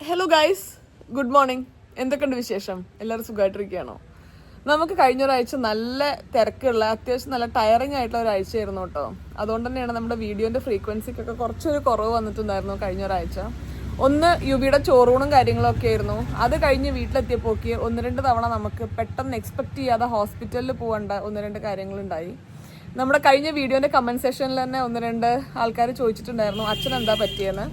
Hello guys, good morning. എന്തൊക്കെയുണ്ട് വിശേഷം? എല്ലാവരും സുഖമായിട്ടിരിക്കുകയാണോ? നമുക്ക് കഴിഞ്ഞ ഒരാഴ്ച നല്ല തിരക്കുള്ള, അത്യാവശ്യം നല്ല ടയറിങ് ആയിട്ടുള്ള ഒരാഴ്ചയായിരുന്നു കേട്ടോ. അതുകൊണ്ട് തന്നെയാണ് നമ്മുടെ വീഡിയോന്റെ ഫ്രീക്വൻസിക്കൊക്കെ കുറച്ചൊരു കുറവ് വന്നിട്ടുണ്ടായിരുന്നു കഴിഞ്ഞ ഒരാഴ്ച. ഒന്ന് യുവിയുടെ ചോറൂണും കാര്യങ്ങളൊക്കെ ആയിരുന്നു. അത് കഴിഞ്ഞ് വീട്ടിലെത്തിയപ്പോക്ക് ഒന്ന് രണ്ട് തവണ നമുക്ക് പെട്ടെന്ന് എക്സ്പെക്ട് ചെയ്യാതെ ഹോസ്പിറ്റലിൽ പോകേണ്ട ഒന്ന് രണ്ട് കാര്യങ്ങളുണ്ടായി. നമ്മുടെ കഴിഞ്ഞ വീഡിയോന്റെ കമന്റ് സെക്ഷനിൽ തന്നെ ഒന്ന് രണ്ട് ആൾക്കാർ ചോദിച്ചിട്ടുണ്ടായിരുന്നു അച്ഛൻ എന്താ പറ്റിയെന്ന്.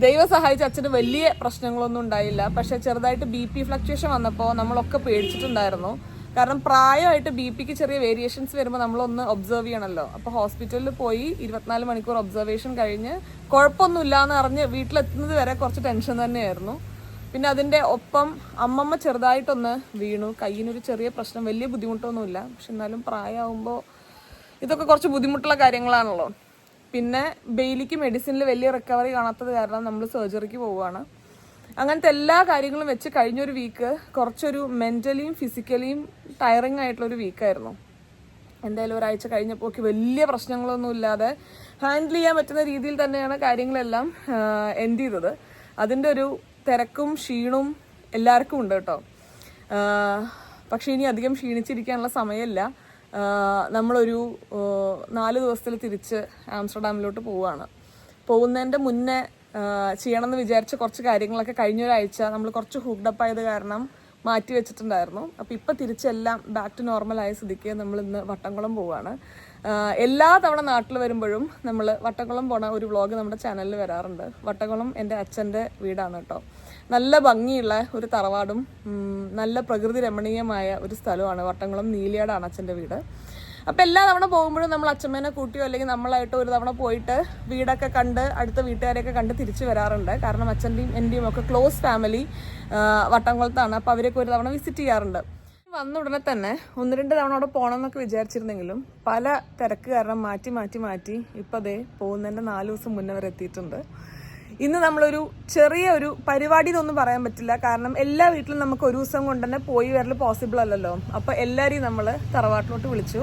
ദൈവം സഹായിച്ച് അച്ഛന് വലിയ പ്രശ്നങ്ങളൊന്നും ഉണ്ടായില്ല. പക്ഷെ ചെറുതായിട്ട് BP ഫ്ലക്ച്വേഷൻ വന്നപ്പോൾ നമ്മളൊക്കെ പേടിച്ചിട്ടുണ്ടായിരുന്നു. കാരണം പ്രായമായിട്ട് BP ചെറിയ വേരിയേഷൻസ് വരുമ്പോൾ നമ്മളൊന്ന് ഒബ്സർവ് ചെയ്യണമല്ലോ. അപ്പോൾ ഹോസ്പിറ്റലിൽ പോയി 24 മണിക്കൂർ ഒബ്സർവേഷൻ കഴിഞ്ഞ് കുഴപ്പമൊന്നുമില്ല എന്ന് അറിഞ്ഞ് വീട്ടിലെത്തുന്നത് വരെ കുറച്ച് ടെൻഷൻ തന്നെയായിരുന്നു. പിന്നെ അതിൻ്റെ ഒപ്പം അമ്മമ്മ ചെറുതായിട്ടൊന്ന് വീണു. കയ്യിനൊരു ചെറിയ പ്രശ്നം, വലിയ ബുദ്ധിമുട്ടൊന്നുമില്ല. പക്ഷെ എന്നാലും പ്രായമാകുമ്പോൾ ഇതൊക്കെ കുറച്ച് ബുദ്ധിമുട്ടുള്ള കാര്യങ്ങളാണല്ലോ. പിന്നെ ബെയിലിക്ക് മെഡിസിനിൽ വലിയ റിക്കവറി കാണാത്തത് കാരണം നമ്മൾ സർജറിക്ക് പോവുകയാണ്. അങ്ങനത്തെ എല്ലാ കാര്യങ്ങളും വെച്ച് കഴിഞ്ഞൊരു വീക്ക് കുറച്ചൊരു മെൻ്റലിയും ഫിസിക്കലിയും ടയറിങ് ആയിട്ടുള്ളൊരു വീക്കായിരുന്നു. എന്തായാലും ഒരാഴ്ച കഴിഞ്ഞപ്പോൾ വലിയ പ്രശ്നങ്ങളൊന്നും ഇല്ലാതെ ഹാൻഡിൽ ചെയ്യാൻ പറ്റുന്ന രീതിയിൽ തന്നെയാണ് കാര്യങ്ങളെല്ലാം എൻഡ് ചെയ്തത്. അതിൻ്റെ ഒരു തിരക്കും ക്ഷീണവും എല്ലാവർക്കും ഉണ്ട് കേട്ടോ. പക്ഷേ ഇനി അധികം ക്ഷീണിച്ചിരിക്കാനുള്ള സമയമില്ല. നമ്മളൊരു 4 ദിവസത്തിൽ തിരിച്ച് ആംസ്റ്റർഡാമിലോട്ട് പോവുകയാണ്. പോകുന്നതിൻ്റെ മുന്നേ ചെയ്യണമെന്ന് വിചാരിച്ച കുറച്ച് കാര്യങ്ങളൊക്കെ കഴിഞ്ഞൊരാഴ്ച നമ്മൾ കുറച്ച് ഹൂക്ഡപ്പ് ആയത് കാരണം മാറ്റി വെച്ചിട്ടുണ്ടായിരുന്നു. അപ്പോൾ ഇപ്പോൾ തിരിച്ചെല്ലാം ബാക്ക് ടു നോർമലായ സ്ഥിതിക്ക് നമ്മൾ ഇന്ന് വട്ടംകുളം പോവുകയാണ്. എല്ലാ തവണ നാട്ടിൽ വരുമ്പോഴും നമ്മൾ വട്ടംകുളം പോണ ഒരു വ്ളോഗ് നമ്മുടെ ചാനലിൽ വരാറുണ്ട്. വട്ടംകുളം എൻ്റെ അച്ഛൻ്റെ വീടാണ് കേട്ടോ. നല്ല ഭംഗിയുള്ള ഒരു തറവാടും നല്ല പ്രകൃതി രമണീയമായ ഒരു സ്ഥലമാണ് വട്ടംകുളം. നീലിയാടാണ് അച്ഛൻ്റെ വീട്. അപ്പോൾ എല്ലാ തവണ പോകുമ്പോഴും നമ്മൾ അച്ഛമ്മേനെ കൂട്ടിയോ അല്ലെങ്കിൽ നമ്മളായിട്ട് ഒരു തവണ പോയിട്ട് വീടൊക്കെ കണ്ട് അടുത്ത വീട്ടുകാരെയൊക്കെ കണ്ട് തിരിച്ചു വരാറുണ്ട്. കാരണം അച്ഛൻ്റെയും എൻ്റെയും ഒക്കെ ക്ലോസ് ഫാമിലി വട്ടംകുളത്താണ്. അപ്പോൾ അവരൊക്കെ ഒരു തവണ വിസിറ്റ് ചെയ്യാറുണ്ട്. വന്ന ഉടനെ തന്നെ ഒന്ന് രണ്ട് തവണ അവിടെ പോകണം എന്നൊക്കെ വിചാരിച്ചിരുന്നെങ്കിലും പല തിരക്ക് കാരണം മാറ്റി ഇപ്പം അതേ പോകുന്നതിൻ്റെ 4 ദിവസം മുന്നേ വരെ എത്തിയിട്ടുണ്ട്. ഇന്ന് നമ്മളൊരു ചെറിയ ഒരു പരിപാടി എന്നൊന്നും പറയാൻ പറ്റില്ല. കാരണം എല്ലാ വീട്ടിലും നമുക്ക് ഒരു ദിവസം കൊണ്ട് തന്നെ പോയി വരൽ പോസിബിൾ അല്ലല്ലോ. അപ്പോൾ എല്ലാവരെയും നമ്മൾ തറവാട്ടിലോട്ട് വിളിച്ചു.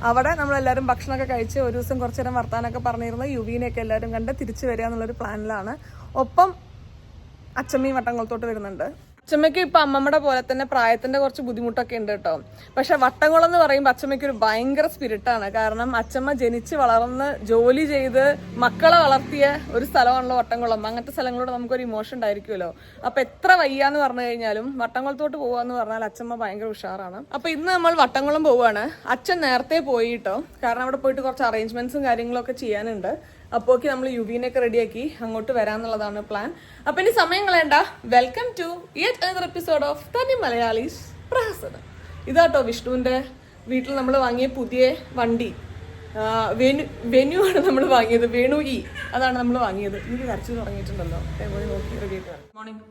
അവിടെ നമ്മളെല്ലാവരും ഭക്ഷണമൊക്കെ കഴിച്ച് ഒരു ദിവസം കുറച്ച് നേരം വർത്താനൊക്കെ പറഞ്ഞിരുന്നു. യുവിനെയൊക്കെ എല്ലാവരും കണ്ട് തിരിച്ചു വരിക എന്നുള്ളൊരു പ്ലാനിലാണ്. ഒപ്പം അച്ചമ്മയും വട്ടംകുളത്തോട്ട് വരുന്നുണ്ട്. അച്ചമ്മയ്ക്ക് ഇപ്പം അമ്മമ്മയുടെ പോലെ തന്നെ പ്രായത്തിന്റെ കുറച്ച് ബുദ്ധിമുട്ടൊക്കെ ഉണ്ട് കേട്ടോ. പക്ഷെ വട്ടംകുളം എന്ന് പറയുമ്പോൾ അച്ചമ്മയ്ക്ക് ഒരു ഭയങ്കര സ്പിരിറ്റാണ്. കാരണം അച്ചമ്മ ജനിച്ച് വളർന്ന് ജോലി ചെയ്ത് മക്കളെ വളർത്തിയ ഒരു സ്ഥലമാണല്ലോ വട്ടംകുളം. അങ്ങനത്തെ സ്ഥലങ്ങളോട് നമുക്കൊരു ഇമോഷൻ ഉണ്ടായിരിക്കുമല്ലോ. അപ്പൊ എത്ര വയ്യാന്ന് പറഞ്ഞു കഴിഞ്ഞാലും വട്ടംകുളത്തോട്ട് പോവാന്ന് പറഞ്ഞാൽ അച്ചമ്മ ഭയങ്കര ഉഷാറാണ്. അപ്പൊ ഇന്ന് നമ്മൾ വട്ടംകുളം പോവാണ്. അച്ഛൻ നേരത്തെ പോയി കേട്ടോ. കാരണം അവിടെ പോയിട്ട് കുറച്ച് അറേഞ്ച്മെന്റ്സും കാര്യങ്ങളൊക്കെ ചെയ്യാനുണ്ട്. അപ്പോക്ക് നമ്മൾ യുവിനെയൊക്കെ റെഡിയാക്കി അങ്ങോട്ട് വരാന്നുള്ളതാണ് പ്ലാൻ. അപ്പൊ ഇനി സമയം കളയണ്ട. Welcome to yet another episode of തനി മലയാളീസ് പ്രഹസനം. ഇതാട്ടോ വിഷ്ണുവിന്റെ വീട്ടിൽ നമ്മൾ വാങ്ങിയ പുതിയ വണ്ടി. വെനു ആണ് നമ്മൾ വാങ്ങിയത്. വേണു അതാണ് നമ്മൾ വാങ്ങിയത്. എനിക്ക് കരച്ചു തുടങ്ങിയിട്ടുണ്ടല്ലോ. നോക്കി റെഡി ആയിട്ട്. മോർണിംഗ്.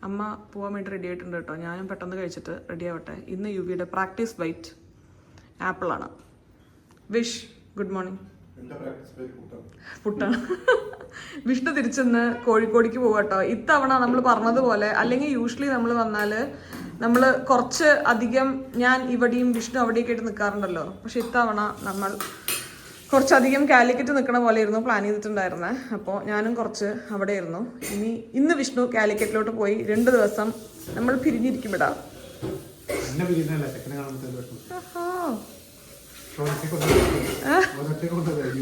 അമ്മ പോവാൻ വേണ്ടി റെഡി ആയിട്ടുണ്ട് കേട്ടോ. ഞാനും പെട്ടെന്ന് കഴിച്ചിട്ട് റെഡി ആവട്ടെ. ഇന്ന് യുവിയുടെ പ്രാക്ടീസ് ബൈറ്റ് ആപ്പിളാണ്. Wish good morning. പുട്ടാണ്. വിഷ്ണു തിരിച്ചെന്ന് കോഴിക്കോടിക്ക് പോകട്ടോ. ഇത്തവണ നമ്മൾ പറഞ്ഞതുപോലെ, അല്ലെങ്കിൽ യൂഷ്വലി നമ്മൾ വന്നാല് നമ്മൾ കുറച്ച് അധികം, ഞാൻ ഇവിടെയും വിഷ്ണു അവിടെയൊക്കെ ആയിട്ട് നിൽക്കാറുണ്ടല്ലോ. പക്ഷെ ഇത്തവണ നമ്മൾ കുറച്ചധികം കാലിക്കറ്റ് നിൽക്കണ പോലെ ആയിരുന്നു പ്ലാൻ ചെയ്തിട്ടുണ്ടായിരുന്നത്. അപ്പോൾ ഞാനും കുറച്ച് അവിടെ ആയിരുന്നു. ഇന്ന് വിഷ്ണു കാലിക്കറ്റിലോട്ട് പോയി 2 ദിവസം നമ്മൾ പിരിഞ്ഞിരിക്കും ഇടാം.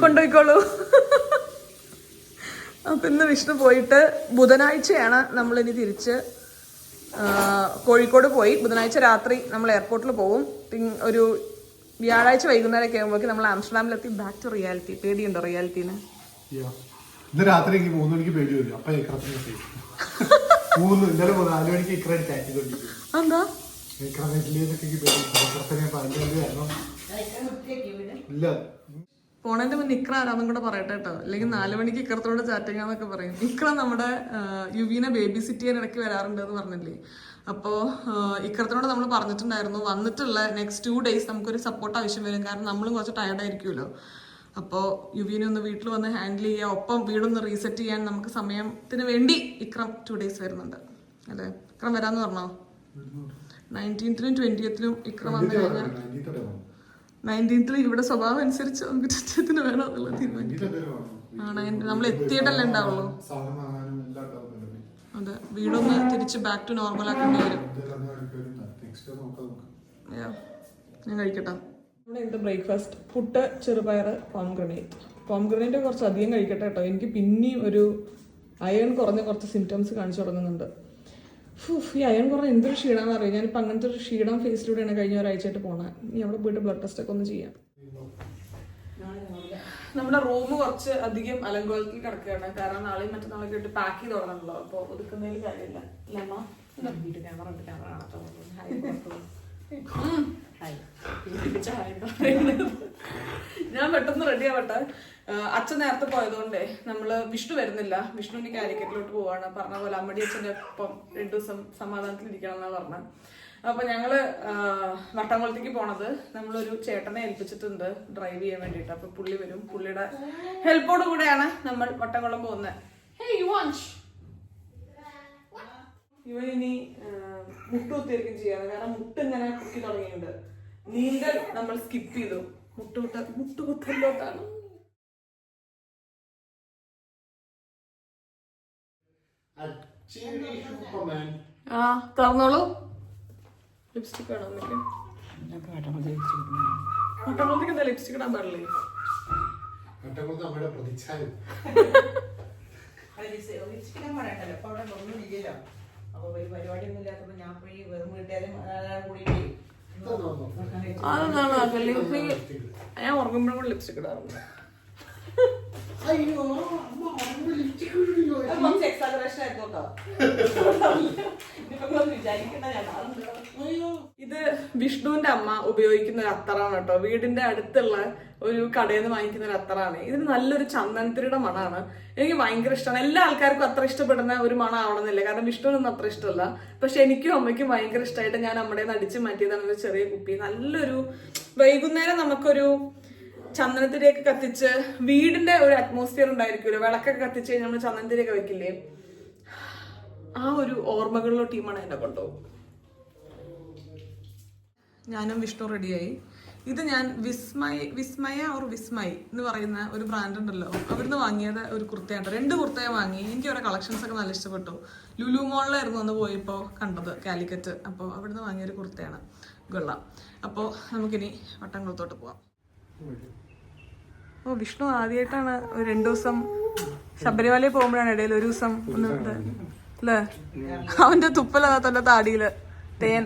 കൊണ്ടുപോയിക്കോളൂ. അപ്പൊ ഇന്ന് വിഷ്ണു പോയിട്ട് ബുധനാഴ്ചയാണ് നമ്മളിനി തിരിച്ച് കോഴിക്കോട് പോയി. ബുധനാഴ്ച രാത്രി നമ്മൾ എയർപോർട്ടിൽ പോകും. ഒരു വ്യാഴാഴ്ച വൈകുന്നേരം ഒക്കെ ആകുമ്പോഴേക്കും നമ്മൾ ആംസ്റ്റർഡാമിലെത്തി. Back to reality. പേടിയുണ്ടോ റിയാലിറ്റീന്? ഇന്ന് രാത്രി 3 മണിക്ക് പേടി വരും. അപ്പൊ എന്താ പോണേന്റെ മുന്നേ ഇക്ര ആരാന്നും കൂടെ പറയട്ടെ കേട്ടോ. അല്ലെങ്കിൽ 4 മണിക്ക് ഇക്രത്തോട് ചാറ്റിങ്ങാന്നൊക്കെ പറയും. ഇക്ര നമ്മുടെ യുവിനെ ബേബി സിറ്റി ചെയ്യാൻ ഇടയ്ക്ക് വരാറുണ്ട് എന്ന് പറഞ്ഞില്ലേ. അപ്പോൾ ഇക്രത്തിനോട് നമ്മൾ പറഞ്ഞിട്ടുണ്ടായിരുന്നു വന്നിട്ടുള്ള നെക്സ്റ്റ് 2 days നമുക്കൊരു സപ്പോർട്ട് ആവശ്യം വരും. കാരണം നമ്മളും കുറച്ച് ടയർഡായിരിക്കുമല്ലോ. അപ്പോൾ യുവിനെ ഒന്ന് വീട്ടിൽ വന്ന് ഹാൻഡിൽ ചെയ്യുക, ഒപ്പം വീടൊന്ന് റീസെറ്റ് ചെയ്യാൻ നമുക്ക് സമയത്തിന് വേണ്ടി ഇക്രം 2 days വരുന്നുണ്ട് അല്ലേ? ഇക്രം വരാന്ന് പറഞ്ഞോ? 19th-നും 20th-നും ഇക്രം വന്നു കഴിഞ്ഞാൽ 19th ഇവിടെ സ്വഭാവം അനുസരിച്ച് നമുക്ക് 20th വേണം എന്നുള്ള തീരുമാനിക്കും. നമ്മൾ എത്തിയിട്ടല്ലേ ഉണ്ടാവുള്ളൂ. വീടൊന്ന് തിരിച്ച് ബാക്ക് ടു നോർമൽ ആക്കേണ്ടി വരും. ഞാൻ കഴിക്കട്ടെ. നമ്മുടെ ഇന്നത്തെ ബ്രേക്ക്ഫാസ്റ്റ് പുട്ട്, ചെറുപയർ, പോംഗ്രനേറ്റ് കുറച്ച് അധികം കഴിക്കട്ടെ കേട്ടോ. എനിക്ക് പിന്നെയും ഒരു അയൺ കുറഞ്ഞ കുറച്ച് സിംറ്റംസ് കാണിച്ചു തുടങ്ങുന്നുണ്ട്. ഈ അയൺ കുറഞ്ഞ എന്തൊരു ക്ഷീണമെന്ന് അറിയാം. ഞാനിപ്പോൾ അങ്ങനത്തെ ഒരു ക്ഷീണം ഫേസിലൂടെയാണ് കഴിഞ്ഞ ഒരാഴ്ചയായിട്ട് പോണത്. ഇനി അവിടെ പോയിട്ട് ബ്ലഡ് ടെസ്റ്റ് ഒക്കെ ഒന്ന് ചെയ്യാം. നമ്മുടെ റൂം കുറച്ച് അധികം അലങ്കോലത്തിൽ കിടക്കുകയാണ്. കാരണം നാളെയും മറ്റന്നാളൊക്കെ ഇട്ട് പാക്ക് ചെയ്ത് തുടങ്ങണല്ലോ. അപ്പോൾ ഒതുക്കുന്നതിൽ കാര്യമില്ല. അല്ലമ്മ വീട്ടിൽ ക്യാമറ ഉണ്ട്, ക്യാമറ കാണാത്ത ഞാൻ പെട്ടെന്ന് റെഡി ആവട്ടെ. അച്ഛൻ നേരത്തെ പോയതുകൊണ്ടേ നമ്മള് വിഷ്ണു വരുന്നില്ല. വിഷ്ണുവിന് കാലിക്കറ്റിലോട്ട് പോവാണ്. പറഞ്ഞ പോലെ അമ്മടി അച്ഛൻ്റെ ഒപ്പം 2 ദിവസം സമാധാനത്തിൽ ഇരിക്കണം എന്നാണ് പറഞ്ഞത്. അപ്പൊ ഞങ്ങള് വട്ടംകുളത്തേക്ക് പോണത് നമ്മളൊരു ചേട്ടനെ ഏൽപ്പിച്ചിട്ടുണ്ട് ഡ്രൈവ് ചെയ്യാൻ വേണ്ടിട്ട്. അപ്പൊ പുള്ളി വരും. പുള്ളിയുടെ ഹെൽപ്പോട് കൂടെയാണ് നമ്മൾ വട്ടംകുളം പോകുന്നത്. ഇവൻ ഇനി മുട്ട് കുത്തിയിരിക്കും ചെയ്യാണ്. കാരണം മുട്ട് ഇങ്ങനെ കുത്തി തുടങ്ങിയിട്ടുണ്ട്. നീന്തൽ നമ്മൾ സ്കിപ്പ് ചെയ്തു. മുട്ടുകുത്തലിലോട്ടാണ്. ആ തുറന്നോളൂ. ലിപ്സ്റ്റിക് വേണോ എന്നൊക്കെ? വട്ടംകുളത്തേക്ക് എന്താ ലിപ്സ്റ്റിക് ഇടാൻ പാടില്ലേ? അതെന്താണ് ഞാൻ ഉറങ്ങുമ്പോഴും കൂടെ ലിപ്സ്റ്റിക് ഇടാറുണ്ട്. ഇത് വിഷ്ണുവിന്റെ അമ്മ ഉപയോഗിക്കുന്ന ഒരു അത്തറാണ് കേട്ടോ. വീടിന്റെ അടുത്തുള്ള ഒരു കടയിൽ നിന്ന് വാങ്ങിക്കുന്ന ഒരു അത്തറാണ്. ഇതിന് നല്ലൊരു ചന്ദനത്തിരിയുടെ മണമാണ്. എനിക്ക് ഭയങ്കര ഇഷ്ടമാണ്. എല്ലാ ആൾക്കാർക്കും അത്ര ഇഷ്ടപ്പെടുന്ന ഒരു മണം ആവണമെന്നില്ല. കാരണം വിഷ്ണുവിനൊന്നും അത്ര ഇഷ്ടമല്ല. പക്ഷെ എനിക്കും അമ്മയ്ക്കും ഭയങ്കര ഇഷ്ടമായിട്ട് ഞാൻ അമ്മയുടെ അടിച്ച് മാറ്റിയതാണ് ഒരു ചെറിയ കുപ്പി. നല്ലൊരു വൈകുന്നേരം നമുക്കൊരു ചന്ദനത്തിരിയൊക്കെ കത്തിച്ച് വീടിന്റെ ഒരു അറ്റ്മോസ്ഫിയർ ഉണ്ടായിരിക്കുമല്ലോ. വിളക്കൊക്കെ കത്തിച്ച് കഴിഞ്ഞാൽ നമ്മൾ ചന്ദനത്തിരിയൊക്കെ വെക്കില്ലേ, ആ ഒരു ഓർമ്മകളിലോ ടീമാണ് എന്നെ കൊണ്ടുപോകും. ഞാനും വിഷ്ണു റെഡിയായി. ഇത് ഞാൻ വിസ്മയ എന്ന് പറയുന്ന ഒരു ബ്രാൻഡ് ഉണ്ടല്ലോ, അവിടുന്ന് വാങ്ങിയത് ഒരു കുർത്തയാണ്. 2 കുർത്തയെ വാങ്ങി. എനിക്ക് അവരുടെ കളക്ഷൻസ് ഒക്കെ നല്ല ഇഷ്ടപ്പെട്ടു. ലുലു മോളിലായിരുന്നു അന്ന് പോയപ്പോൾ കണ്ടത്, കാലിക്കറ്റ്. അപ്പോൾ അവിടുന്ന് വാങ്ങിയൊരു കുർത്തയാണ്. കൊള്ളാം. അപ്പോൾ നമുക്കിനി വട്ടംകുളത്തോട്ട് പോവാം. ഓ, വിഷ്ണു ആദ്യമായിട്ടാണ് 2 ദിവസം ശബരിമലയിൽ പോകുമ്പോഴാണ് ഇടയിൽ ഒരു ദിവസം ഒന്ന് അല്ലേ. അവന്റെ തുപ്പലകത്തന്റെ താടിയില് തേൻ.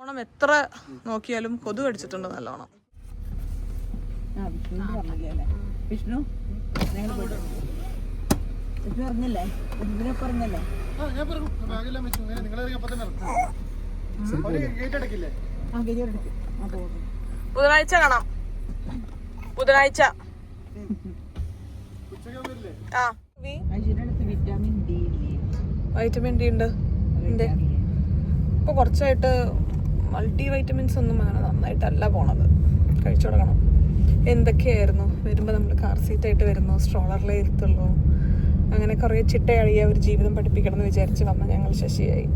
ഓണം എത്ര നോക്കിയാലും കൊതു കടിച്ചിട്ടുണ്ട് നല്ലോണം. ബുധനാഴ്ച കാണാം. ബുധനാഴ്ച വൈറ്റമിൻ ഡി ഉണ്ട്. ഇപ്പൊ കുറച്ചായിട്ട് മൾട്ടി വൈറ്റമിൻസ് ഒന്നും അങ്ങനെ നന്നായിട്ടല്ല പോണത്. കഴിച്ചു തുടങ്ങണം. എന്തൊക്കെയായിരുന്നു വരുമ്പോൾ നമ്മൾ കാർ സീറ്റായിട്ട് വരുന്നു, സ്ട്രോളറിലേ ഇരുത്തുള്ളൂ, അങ്ങനെ കുറേ ചിട്ടയഴിയ ഒരു ജീവിതം പഠിപ്പിക്കണം എന്ന് വിചാരിച്ച് വന്ന ഞങ്ങൾ ശശിയായി.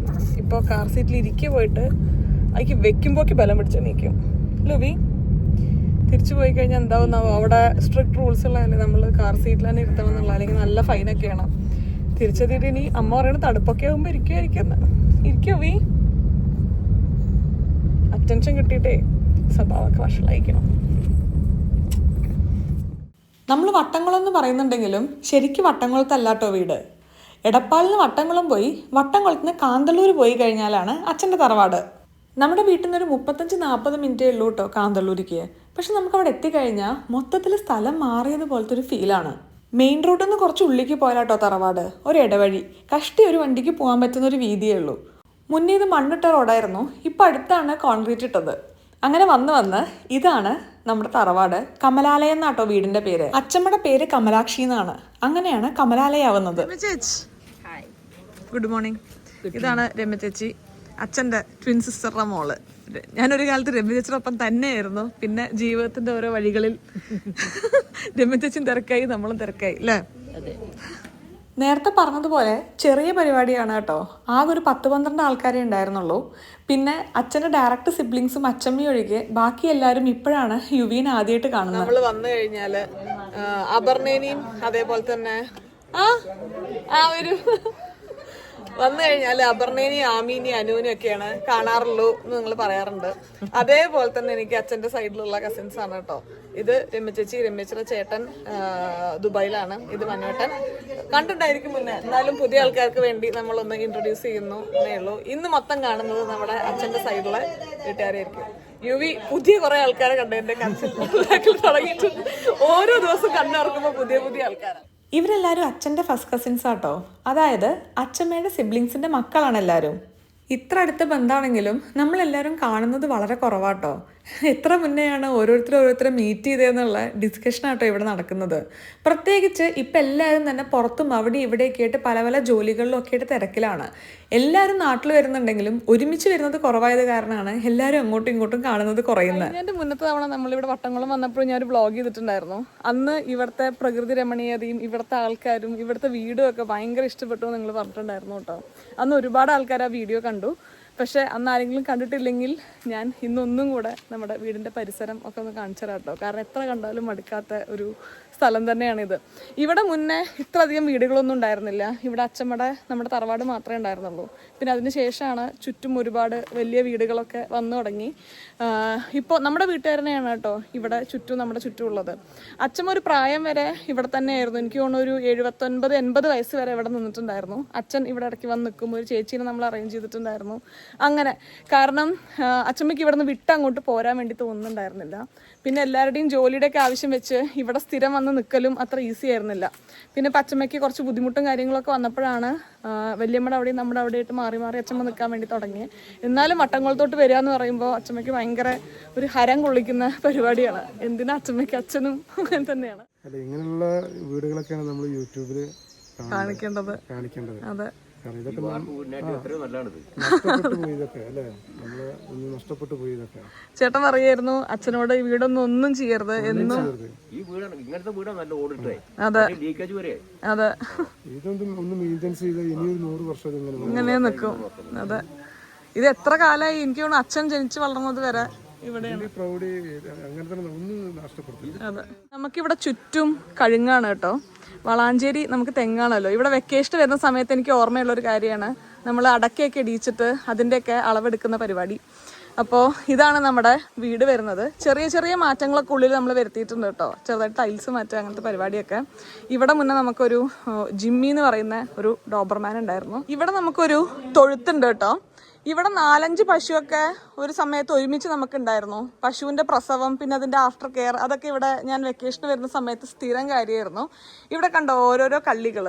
ഇപ്പോൾ കാർ സീറ്റിൽ ഇരിക്കുക പോയിട്ട് അതിക്ക് വെക്കുമ്പോഴേക്ക് ബലം പിടിച്ചെണീക്കും. ലുവി തിരിച്ചു പോയി കഴിഞ്ഞാൽ എന്താവുന്നാവോ? അവിടെ സ്ട്രിക്ട് റൂൾസ് ഉള്ളതല്ലേ, നമ്മൾ കാർ സീറ്റിൽ തന്നെ ഇരുത്തണം എന്നുള്ള, അല്ലെങ്കിൽ നല്ല ഫൈനൊക്കെയാണ്. തിരിച്ചെത്തിയിട്ട് ഇനി അമ്മ പറയണ തടുപ്പൊക്കെ ആകുമ്പോൾ ഇരിക്കോ വീ അറ്റൻഷൻ കിട്ടിയിട്ടേ സ്വഭാവമൊക്കെ വഷളായിരിക്കണം. നമ്മൾ വട്ടംകുളം എന്ന് പറയുന്നുണ്ടെങ്കിലും ശരിക്കും വട്ടംകുളത്തല്ലാട്ടോ വീട്. എടപ്പാളിന് വട്ടംകുളം പോയി വട്ടംകുളത്തിന് കാന്തല്ലൂർ പോയി കഴിഞ്ഞാലാണ് അച്ഛൻ്റെ തറവാട്. നമ്മുടെ വീട്ടിൽ നിന്ന് ഒരു 35-40 മിനിറ്റേ ഉള്ളൂ കേട്ടോ കാന്തല്ലൂരിക്ക്. പക്ഷെ നമുക്ക് അവിടെ എത്തിക്കഴിഞ്ഞാൽ മൊത്തത്തിൽ സ്ഥലം മാറിയതുപോലത്തെ ഒരു ഫീലാണ്. മെയിൻ റോഡിൽ നിന്ന് കുറച്ച് ഉള്ളിലേക്ക് പോയാട്ടോ തറവാട്. ഒരു ഇടവഴി, കഷ്ടി ഒരു വണ്ടിക്ക് പോകാൻ പറ്റുന്ന ഒരു വീതിയേ ഉള്ളൂ. മുന്നേ ഇത് മണ്ണിട്ട റോഡായിരുന്നു. ഇപ്പം അടുത്താണ് കോൺക്രീറ്റ് ഇട്ടത്. അങ്ങനെ വന്ന് ഇതാണ് നമ്മുടെ തറവാട്. കമലാലയം എന്നാട്ടോ വീടിന്റെ പേര്. അച്ഛമ്മയുടെ പേര് കമലാക്ഷി എന്നാണ്. അങ്ങനെയാണ് കമലാലയാവുന്നത്. Good morning. ഇതാണ് രമ്യ ചേച്ചി, അച്ഛൻ്റെ ട്വിൻ സിസ്റ്ററുടെ മോള്. ഞാനൊരു കാലത്ത് രമ്യ ചേച്ചിയോടൊപ്പം തന്നെയായിരുന്നു. പിന്നെ ജീവിതത്തിന്റെ ഓരോ വഴികളിൽ രമ്യ ചേച്ചിയും തിരക്കായി, നമ്മളും തിരക്കായി അല്ലേ. നേരത്തെ പറഞ്ഞതുപോലെ ചെറിയ പരിപാടിയാണ് കേട്ടോ. ആകെ ഒരു 10-12 ആൾക്കാരെ ഉണ്ടായിരുന്നുള്ളൂ. പിന്നെ അച്ഛൻ്റെ ഡയറക്റ്റ് സിബ്ലിങ്സും അച്ഛമ്മയും ഒഴികെ ബാക്കി എല്ലാവരും ഇപ്പോഴാണ് യുവീനെ ആദ്യമായിട്ട് കാണുന്നത്. നമ്മൾ വന്നു കഴിഞ്ഞാൽ അപർണേനെയും അതേപോലെ തന്നെ ഒരു വന്നു കഴിഞ്ഞാൽ അപർണേനെയും ആമീനെയും അനുവിനെയും ഒക്കെയാണ് കാണാറുള്ളൂ എന്ന് നിങ്ങൾ പറയാറുണ്ട്. അതേപോലെ തന്നെ എനിക്ക് അച്ഛന്റെ സൈഡിലുള്ള കസിൻസ് ആണ് കേട്ടോ. ഇത് രമ്യച്ചേച്ചി, രമ്യച്ചിയുടെ ചേട്ടൻ ദുബായിലാണ്. ഇത് മനുവേട്ടൻ കണ്ടിട്ടുണ്ടായിരിക്കും മുന്നേ, എന്നാലും പുതിയ ആൾക്കാർക്ക് വേണ്ടി നമ്മളൊന്ന് ഇൻട്രൊഡ്യൂസ് ചെയ്യുന്നു എന്നേ ഉള്ളൂ. ഇന്ന് മൊത്തം കാണുന്നത് നമ്മുടെ അച്ഛന്റെ സൈഡിലെ വീട്ടുകാരായിരിക്കും. യുവി പുതിയ കുറെ ആൾക്കാരെ കണ്ടു എന്റെ കൺസിൽ തുടങ്ങിയിട്ട് ഓരോ ദിവസം കണ്ണുറക്കുമ്പോൾ പുതിയ പുതിയ ആൾക്കാരാണ്. ഇവരെല്ലാവരും അച്ഛൻ്റെ ഫസ്റ്റ് കസിൻസ് ആട്ടോ. അതായത് അച്ഛമ്മയുടെ സിബ്ലിങ്സിൻ്റെ മക്കളാണ് എല്ലാവരും. ഇത്ര അടുത്ത ബന്ധമാണെങ്കിലും നമ്മളെല്ലാവരും കാണുന്നത് വളരെ കുറവാട്ടോ. എത്ര മുന്നെയാണ് ഓരോരുത്തരെ മീറ്റ് ചെയ്തതെന്നുള്ള ഡിസ്കഷനാട്ടോ ഇവിടെ നടക്കുന്നത്. പ്രത്യേകിച്ച് ഇപ്പം എല്ലാവരും തന്നെ പുറത്തും അവിടെ ഇവിടെയൊക്കെ ആയിട്ട് പല പല ജോലികളിലും ഒക്കെ ആയിട്ട് തിരക്കിലാണ്. എല്ലാവരും നാട്ടിൽ വരുന്നുണ്ടെങ്കിലും ഒരുമിച്ച് വരുന്നത് കുറവായത് കാരണമാണ് എല്ലാവരും അങ്ങോട്ടും ഇങ്ങോട്ടും കാണുന്നത് കുറയുന്നത്. എൻ്റെ മുന്നത്തെ തവണ നമ്മളിവിടെ വട്ടംകുളം വന്നപ്പോഴും ഞാനൊരു വ്ളോഗ് ചെയ്തിട്ടുണ്ടായിരുന്നു. അന്ന് ഇവിടുത്തെ പ്രകൃതി രമണീയതയും ഇവിടുത്തെ ആൾക്കാരും ഇവിടുത്തെ വീടും ഒക്കെ ഭയങ്കര ഇഷ്ടപ്പെട്ടു നിങ്ങൾ പറഞ്ഞിട്ടുണ്ടായിരുന്നു കേട്ടോ. അന്ന് ഒരുപാട് ആൾക്കാർ ആ വീഡിയോ കണ്ടു. പക്ഷെ അന്ന് ആരെങ്കിലും കണ്ടിട്ടില്ലെങ്കിൽ ഞാൻ ഇന്നൊന്നും കൂടെ നമ്മുടെ വീടിൻ്റെ പരിസരം ഒക്കെ ഒന്ന് കാണിച്ചു തരാം കേട്ടോ. കാരണം എത്ര കണ്ടാലും മടുക്കാത്ത ഒരു സ്ഥലം തന്നെയാണിത്. ഇവിടെ മുന്നേ ഇത്ര അധികം വീടുകളൊന്നും ഉണ്ടായിരുന്നില്ല. ഇവിടെ അച്ഛമ്മയുടെ നമ്മുടെ തറവാട് മാത്രമേ ഉണ്ടായിരുന്നുള്ളൂ. പിന്നെ അതിന് ശേഷമാണ് ചുറ്റും ഒരുപാട് വലിയ വീടുകളൊക്കെ വന്നു തുടങ്ങി. ഇപ്പോൾ നമ്മുടെ വീട്ടുകാരനെയാണ് കേട്ടോ ഇവിടെ ചുറ്റും നമ്മുടെ ചുറ്റും ഉള്ളത്. അച്ഛമ്മ ഒരു പ്രായം വരെ ഇവിടെ തന്നെയായിരുന്നു. എനിക്ക് തോന്നുന്നു ഒരു 79-80 വയസ്സ് വരെ ഇവിടെ നിന്നിട്ടുണ്ടായിരുന്നു. അച്ഛൻ ഇവിടെ ഇടയ്ക്ക് വന്ന് നിൽക്കുമ്പോൾ ഒരു ചേച്ചീനെ നമ്മൾ അറേഞ്ച് ചെയ്തിട്ടുണ്ടായിരുന്നു. അങ്ങനെ കാരണം അച്ഛമ്മയ്ക്ക് ഇവിടെ നിന്ന് വിട്ട് അങ്ങോട്ട് പോരാൻ വേണ്ടി തോന്നുന്നുണ്ടായിരുന്നില്ല. പിന്നെ എല്ലാവരുടെയും ജോലിയുടെയൊക്കെ ആവശ്യം വെച്ച് ഇവിടെ സ്ഥിരം വന്ന് നിൽക്കലും അത്ര ഈസി ആയിരുന്നില്ല. പിന്നെ അച്ഛമ്മയ്ക്ക് കുറച്ച് ബുദ്ധിമുട്ടും കാര്യങ്ങളൊക്കെ വന്നപ്പോഴാണ് വല്യമ്മയുടെ അവിടെയും നമ്മുടെ അവിടെയായിട്ട് മാറി മാറി അച്ഛമ്മ നിൽക്കാൻ വേണ്ടി തുടങ്ങി. എന്നാലും വട്ടംകുളത്തോട്ട് വരിക എന്ന് പറയുമ്പോൾ അച്ഛമ്മയ്ക്ക് ഭയങ്കര ഒരു ഹരം കൊള്ളിക്കുന്ന പരിപാടിയാണ്. എന്തിനാ അച്ഛമ്മയ്ക്ക് അച്ഛനും അങ്ങനെ തന്നെയാണ്. ഇങ്ങനെയുള്ള വീടുകളൊക്കെയാണ് നമ്മൾ യൂട്യൂബിൽ കാണിക്കേണ്ടത്. അതെ, ചേട്ടൻ പറയായിരുന്നു അച്ഛനോട് ഈ വീടൊന്നും ഒന്നും ചെയ്യരുത് എന്നും. അതെ അതെ, ഇങ്ങനെ നിൽക്കും. അതെ, ഇത് എത്ര കാലമായി എനിക്ക് തോന്നുന്നു അച്ഛൻ ജനിച്ചു വളർന്നത് വരെ ഇവിടെയാണ്. അതെ, നമുക്കിവിടെ ചുറ്റും കഴുങ്ങാണ് കേട്ടോ. വളാഞ്ചേരി നമുക്ക് തെങ്ങാണല്ലോ. ഇവിടെ വെക്കേഷൻ വരുന്ന സമയത്ത് എനിക്ക് ഓർമ്മയുള്ളൊരു കാര്യമാണ് നമ്മൾ അടക്കയൊക്കെ ഇടിച്ചിട്ട് അതിൻ്റെയൊക്കെ അളവെടുക്കുന്ന പരിപാടി. അപ്പോൾ ഇതാണ് നമ്മുടെ വീട് വരുന്നത്. ചെറിയ ചെറിയ മാറ്റങ്ങളൊക്കെ ഉള്ളിൽ നമ്മൾ വരുത്തിയിട്ടുണ്ട് കേട്ടോ. ചെറുതായിട്ട് ടൈൽസ് മാറ്റുക അങ്ങനത്തെ പരിപാടിയൊക്കെ. ഇവിടെ മുന്നേ നമുക്കൊരു ജിമ്മി എന്ന് പറയുന്ന ഒരു ഡോബർമാൻ ഉണ്ടായിരുന്നു. ഇവിടെ നമുക്കൊരു തൊഴുത്തുണ്ട് കേട്ടോ. ഇവിടെ 4-5 പശുവൊക്കെ ഒരു സമയത്ത് ഒരുമിച്ച് നമുക്കുണ്ടായിരുന്നു. പശുവിൻ്റെ പ്രസവം പിന്നെ അതിൻ്റെ ആഫ്റ്റർ കെയർ അതൊക്കെ ഇവിടെ ഞാൻ വെക്കേഷന് വരുന്ന സമയത്ത് സ്ഥിരം കാര്യമായിരുന്നു. ഇവിടെ കണ്ടോ ഓരോരോ കള്ളികൾ.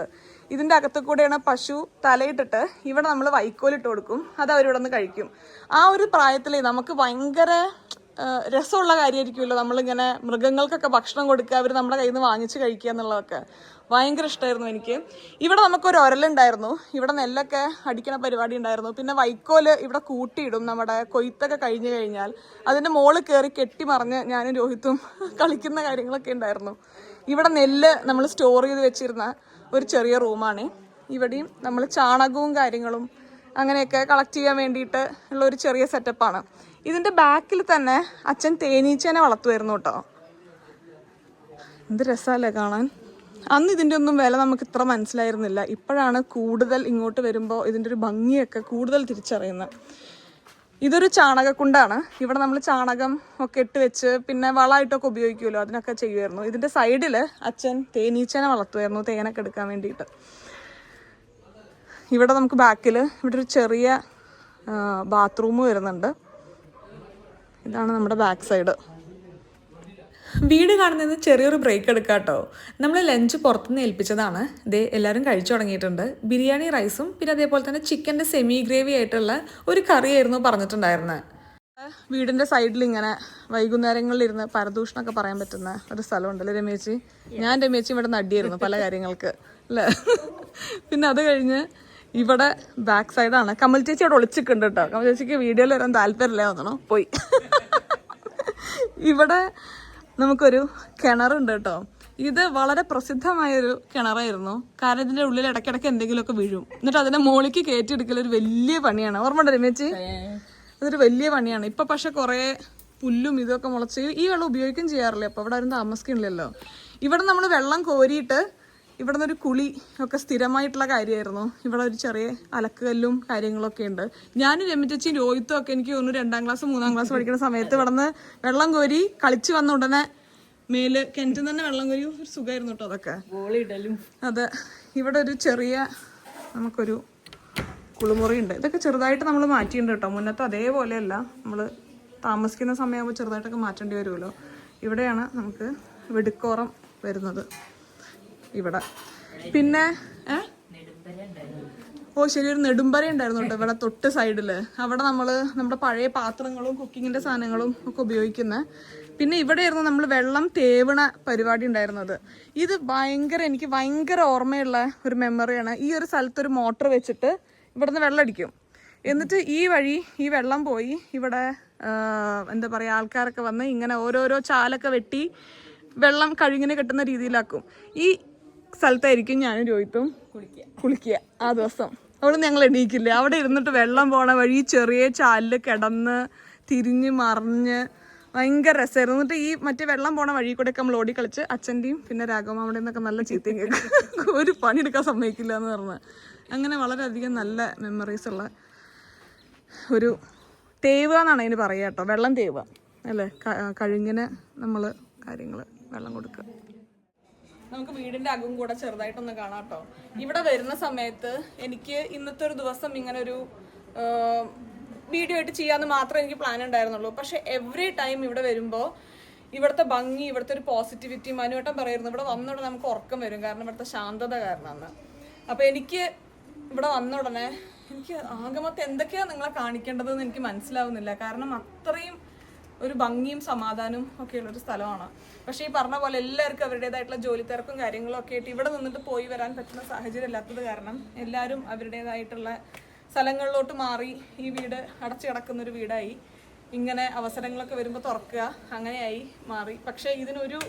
ഇതിൻ്റെ അകത്ത് കൂടെയാണ് പശു തലയിട്ടിട്ട് ഇവിടെ നമ്മൾ വൈക്കോലിട്ട് കൊടുക്കും. അത് അവരിവിടെ നിന്ന് കഴിക്കും. ആ ഒരു പ്രായത്തിൽ നമുക്ക് ഭയങ്കര രസമുള്ള കാര്യമായിരിക്കുമല്ലോ നമ്മളിങ്ങനെ മൃഗങ്ങൾക്കൊക്കെ ഭക്ഷണം കൊടുക്കുക, അവർ നമ്മുടെ കയ്യിൽ നിന്ന് വാങ്ങിച്ച് കഴിക്കുക എന്നുള്ളതൊക്കെ ഭയങ്കര ഇഷ്ടമായിരുന്നു എനിക്ക്. ഇവിടെ നമുക്കൊരു ഉരലുണ്ടായിരുന്നു. ഇവിടെ നെല്ലൊക്കെ അടിക്കണ പരിപാടി ഉണ്ടായിരുന്നു. പിന്നെ വൈക്കോല് ഇവിടെ കൂട്ടിയിടും. നമ്മുടെ കൊയ്ത്തൊക്കെ കഴിഞ്ഞു കഴിഞ്ഞാൽ അതിൻ്റെ മുകളിൽ കയറി കെട്ടിമറിഞ്ഞ് ഞാനും രോഹിത്തും കളിക്കുന്ന കാര്യങ്ങളൊക്കെ ഉണ്ടായിരുന്നു. ഇവിടെ നെല്ല് നമ്മൾ സ്റ്റോർ ചെയ്ത് വെച്ചിരുന്ന ഒരു ചെറിയ റൂമാണ്. ഇവിടെയും നമ്മൾ ചാണകവും കാര്യങ്ങളും അങ്ങനെയൊക്കെ കളക്ട് ചെയ്യാൻ വേണ്ടിയിട്ട് ഉള്ള ഒരു ചെറിയ സെറ്റപ്പാണ്. ഇതിൻ്റെ ബാക്കിൽ തന്നെ അച്ഛൻ തേനീച്ചേനെ വളർത്തുമായിരുന്നു കേട്ടോ. എന്ത് രസമല്ലേ കാണാൻ. അന്ന് ഇതിൻ്റെ ഒന്നും വില നമുക്ക് ഇത്ര മനസ്സിലായിരുന്നില്ല. ഇപ്പോഴാണ് കൂടുതൽ ഇങ്ങോട്ട് വരുമ്പോൾ ഇതിൻ്റെ ഒരു ഭംഗിയൊക്കെ കൂടുതൽ തിരിച്ചറിയുന്നത്. ഇതൊരു ചാണകക്കുണ്ടാണ്. ഇവിടെ നമ്മൾ ചാണകം ഒക്കെ ഇട്ട് വെച്ച് പിന്നെ വളമായിട്ടൊക്കെ ഉപയോഗിക്കുമല്ലോ, അതിനൊക്കെ ചെയ്യുമായിരുന്നു. ഇതിൻ്റെ സൈഡിൽ അച്ഛൻ തേനീച്ചേനെ വളർത്തുമായിരുന്നു തേനൊക്കെ എടുക്കാൻ വേണ്ടിയിട്ട്. ഇവിടെ നമുക്ക് ബാക്കിൽ ഇവിടെ ഒരു ചെറിയ ബാത്റൂം വരുന്നുണ്ട്. ഇതാണ് നമ്മുടെ ബാക്ക് സൈഡ്. വീട് കാണുന്നതിന് ചെറിയൊരു ബ്രേക്ക് എടുക്കാം കേട്ടോ. നമ്മൾ ലഞ്ച് പുറത്തുനിന്ന് ഏൽപ്പിച്ചതാണ്. ഇതേ എല്ലാവരും കഴിച്ചു തുടങ്ങിയിട്ടുണ്ട്. ബിരിയാണി റൈസും പിന്നെ അതേപോലെ തന്നെ ചിക്കൻ്റെ സെമി ഗ്രേവി ആയിട്ടുള്ള ഒരു കറിയായിരുന്നു പറഞ്ഞിട്ടുണ്ടായിരുന്നത്. വീടിൻ്റെ സൈഡിൽ ഇങ്ങനെ വൈകുന്നേരങ്ങളിൽ ഇരുന്ന് പരദൂഷണമൊക്കെ പറയാൻ പറ്റുന്ന ഒരു സ്ഥലമുണ്ടല്ലോ രമേശി. ഞാൻ രമേശി ഇവിടെ നടിയായിരുന്നു പല കാര്യങ്ങൾക്ക് അല്ലേ. പിന്നെ അത് കഴിഞ്ഞ് ഇവിടെ ബാക്ക് സൈഡാണ്. കമൽ ചേച്ചി അവിടെ ഒളിച്ചിട്ടുണ്ട് കേട്ടോ. കമൽ ചേച്ചിക്ക് വീഡിയോയിൽ വരാൻ താല്പര്യമില്ല തോന്നണോ, പോയി. ഇവിടെ നമുക്കൊരു കിണറുണ്ട് കേട്ടോ. ഇത് വളരെ പ്രസിദ്ധമായൊരു കിണറായിരുന്നു. കാരണം ഇതിൻ്റെ ഉള്ളിൽ ഇടയ്ക്കിടയ്ക്ക് എന്തെങ്കിലുമൊക്കെ വീഴും. എന്നിട്ട് അതിനെ മുകളിലേക്ക് കയറ്റിയെടുക്കൽ ഒരു വലിയ പണിയാണ്. ഓർമ്മ രമേച്ചി, അതൊരു വലിയ പണിയാണ്. ഇപ്പം പക്ഷെ കുറേ പുല്ലും ഇതൊക്കെ മുളച്ച് ഈ വെള്ളം ഉപയോഗിക്കുകയും ചെയ്യാറില്ല. അപ്പോൾ ഇവിടെ ആരും താമസിക്കണില്ലല്ലോ. ഇവിടെ നമ്മൾ വെള്ളം കോരിയിട്ട് ഇവിടെ നിന്നൊരു കുളി ഒക്കെ സ്ഥിരമായിട്ടുള്ള കാര്യമായിരുന്നു. ഇവിടെ ഒരു ചെറിയ അലക്കുകല്ലും കാര്യങ്ങളൊക്കെ ഉണ്ട്. ഞാനും രമ്യച്ചേച്ചിയും രോഹിത്തും ഒക്കെ എനിക്ക് തോന്നുന്നു 2ാം ക്ലാസ് 3ാം ക്ലാസ് പഠിക്കുന്ന സമയത്ത് ഇവിടെ നിന്ന് വെള്ളം കോരി കളിച്ച് വന്ന ഉടനെ മേല് കിണറ്റിൽ തന്നെ വെള്ളം കോരി ഒരു സുഖമായിരുന്നു കേട്ടോ അതൊക്കെ. അതെ, ഇവിടെ ഒരു ചെറിയ നമുക്കൊരു കുളിമുറി ഉണ്ട്. ഇതൊക്കെ ചെറുതായിട്ട് നമ്മൾ മാറ്റിയിട്ടുണ്ട് കേട്ടോ. മുന്നത്തെ അതേപോലെയല്ല, നമ്മൾ താമസിക്കുന്ന സമയമാകുമ്പോൾ ചെറുതായിട്ടൊക്കെ മാറ്റേണ്ടി വരുമല്ലോ. ഇവിടെയാണ് നമുക്ക് വെടുക്കോറം വരുന്നത് ഇവിടെ. പിന്നെ ശരി, ഒരു നെടുമ്പര ഉണ്ടായിരുന്നു കേട്ടോ ഇവിടെ തൊട്ട് സൈഡില്. അവിടെ നമ്മുടെ പഴയ പാത്രങ്ങളും കുക്കിങ്ങിന്റെ സാധനങ്ങളും ഒക്കെ ഉപയോഗിക്കുന്നത്. പിന്നെ ഇവിടെയായിരുന്നു നമ്മൾ വെള്ളം തേവണ പരിപാടി ഉണ്ടായിരുന്നത്. ഇത് എനിക്ക് ഭയങ്കര ഓർമ്മയുള്ള ഒരു മെമ്മറിയാണ്. ഈ ഒരു സ്ഥലത്തൊരു മോട്ടർ വെച്ചിട്ട് ഇവിടുന്ന് വെള്ളം അടിക്കും. എന്നിട്ട് ഈ വഴി ഈ വെള്ളം പോയി ഇവിടെ എന്താ പറയുക, ആൾക്കാരൊക്കെ വന്ന് ഇങ്ങനെ ഓരോരോ ചാലൊക്കെ വെട്ടി വെള്ളം കഴുകിന് കെട്ടുന്ന രീതിയിലാക്കും. ഈ സ്ഥലത്തായിരിക്കും ഞാനും രോഹിത്തും കുളിക്കുക ആ ദിവസം. അവിടെ ഞങ്ങൾ എണീക്കില്ല. അവിടെ ഇരുന്നിട്ട് വെള്ളം പോണ വഴി ചെറിയ ചാലിൽ കിടന്ന് തിരിഞ്ഞ് മറിഞ്ഞ് ഭയങ്കര രസമായിരുന്നു. എന്നിട്ട് ഈ മറ്റേ വെള്ളം പോണ വഴി കൂടെ ഒക്കെ നമ്മൾ ഓടി കളിച്ച് അച്ഛൻ്റെയും പിന്നെ രാഘവമാവിടെ നിന്നൊക്കെ നല്ല ചീത്തയും കേൾക്കും. ഒരു പണിയെടുക്കാൻ സമ്മതിക്കില്ല എന്ന് പറഞ്ഞ്. അങ്ങനെ വളരെയധികം നല്ല മെമ്മറീസ് ഉള്ള ഒരു തേവുക എന്നാണ് അതിന് പറയുക കേട്ടോ. വെള്ളം തേവുക അല്ലേ, കഴുങ്ങിന് നമ്മൾ കാര്യങ്ങൾ വെള്ളം കൊടുക്കുക. നമുക്ക് വീടിന്റെ അകം കൂടെ ചെറുതായിട്ടൊന്ന് കാണാം കേട്ടോ. ഇവിടെ വരുന്ന സമയത്ത് എനിക്ക് ഇന്നത്തെ ഒരു ദിവസം ഇങ്ങനെ ഒരു വീഡിയോ ആയിട്ട് ചെയ്യാന്ന് മാത്രമേ എനിക്ക് പ്ലാൻ ഉണ്ടായിരുന്നുള്ളൂ. പക്ഷെ എവറി ടൈം ഇവിടെ വരുമ്പോൾ ഇവിടുത്തെ ഭംഗി, ഇവിടുത്തെ ഒരു പോസിറ്റിവിറ്റി, മനുവേട്ടൻ പറയുന്നു ഇവിടെ വന്നോടെ നമുക്ക് ഉറക്കം വരും, കാരണം ഇവിടുത്തെ ശാന്തത കാരണമാണ്. അപ്പൊ എനിക്ക് ഇവിടെ വന്ന ഉടനെ എനിക്ക് ആകമൊത്തം എന്തൊക്കെയാണ് നിങ്ങളെ കാണിക്കേണ്ടതെന്ന് എനിക്ക് മനസ്സിലാവുന്നില്ല. കാരണം അത്രയും ഒരു ഭംഗിയും സമാധാനവും ഒക്കെയുള്ളൊരു സ്ഥലമാണ്. പക്ഷേ ഈ പറഞ്ഞ പോലെ എല്ലാവർക്കും അവരുടേതായിട്ടുള്ള ജോലി തിരക്കും കാര്യങ്ങളും ഒക്കെ ആയിട്ട് ഇവിടെ നിന്നിട്ട് പോയി വരാൻ പറ്റുന്ന സാഹചര്യം ഇല്ലാത്തത് കാരണം എല്ലാവരും അവരുടേതായിട്ടുള്ള സ്ഥലങ്ങളിലോട്ട് മാറി ഈ വീട് അടച്ചു കിടക്കുന്നൊരു വീടായി. ഇങ്ങനെ അവസരങ്ങളൊക്കെ വരുമ്പോൾ തുറക്കുക, അങ്ങനെയായി മാറി. പക്ഷേ ഇതിനൊരു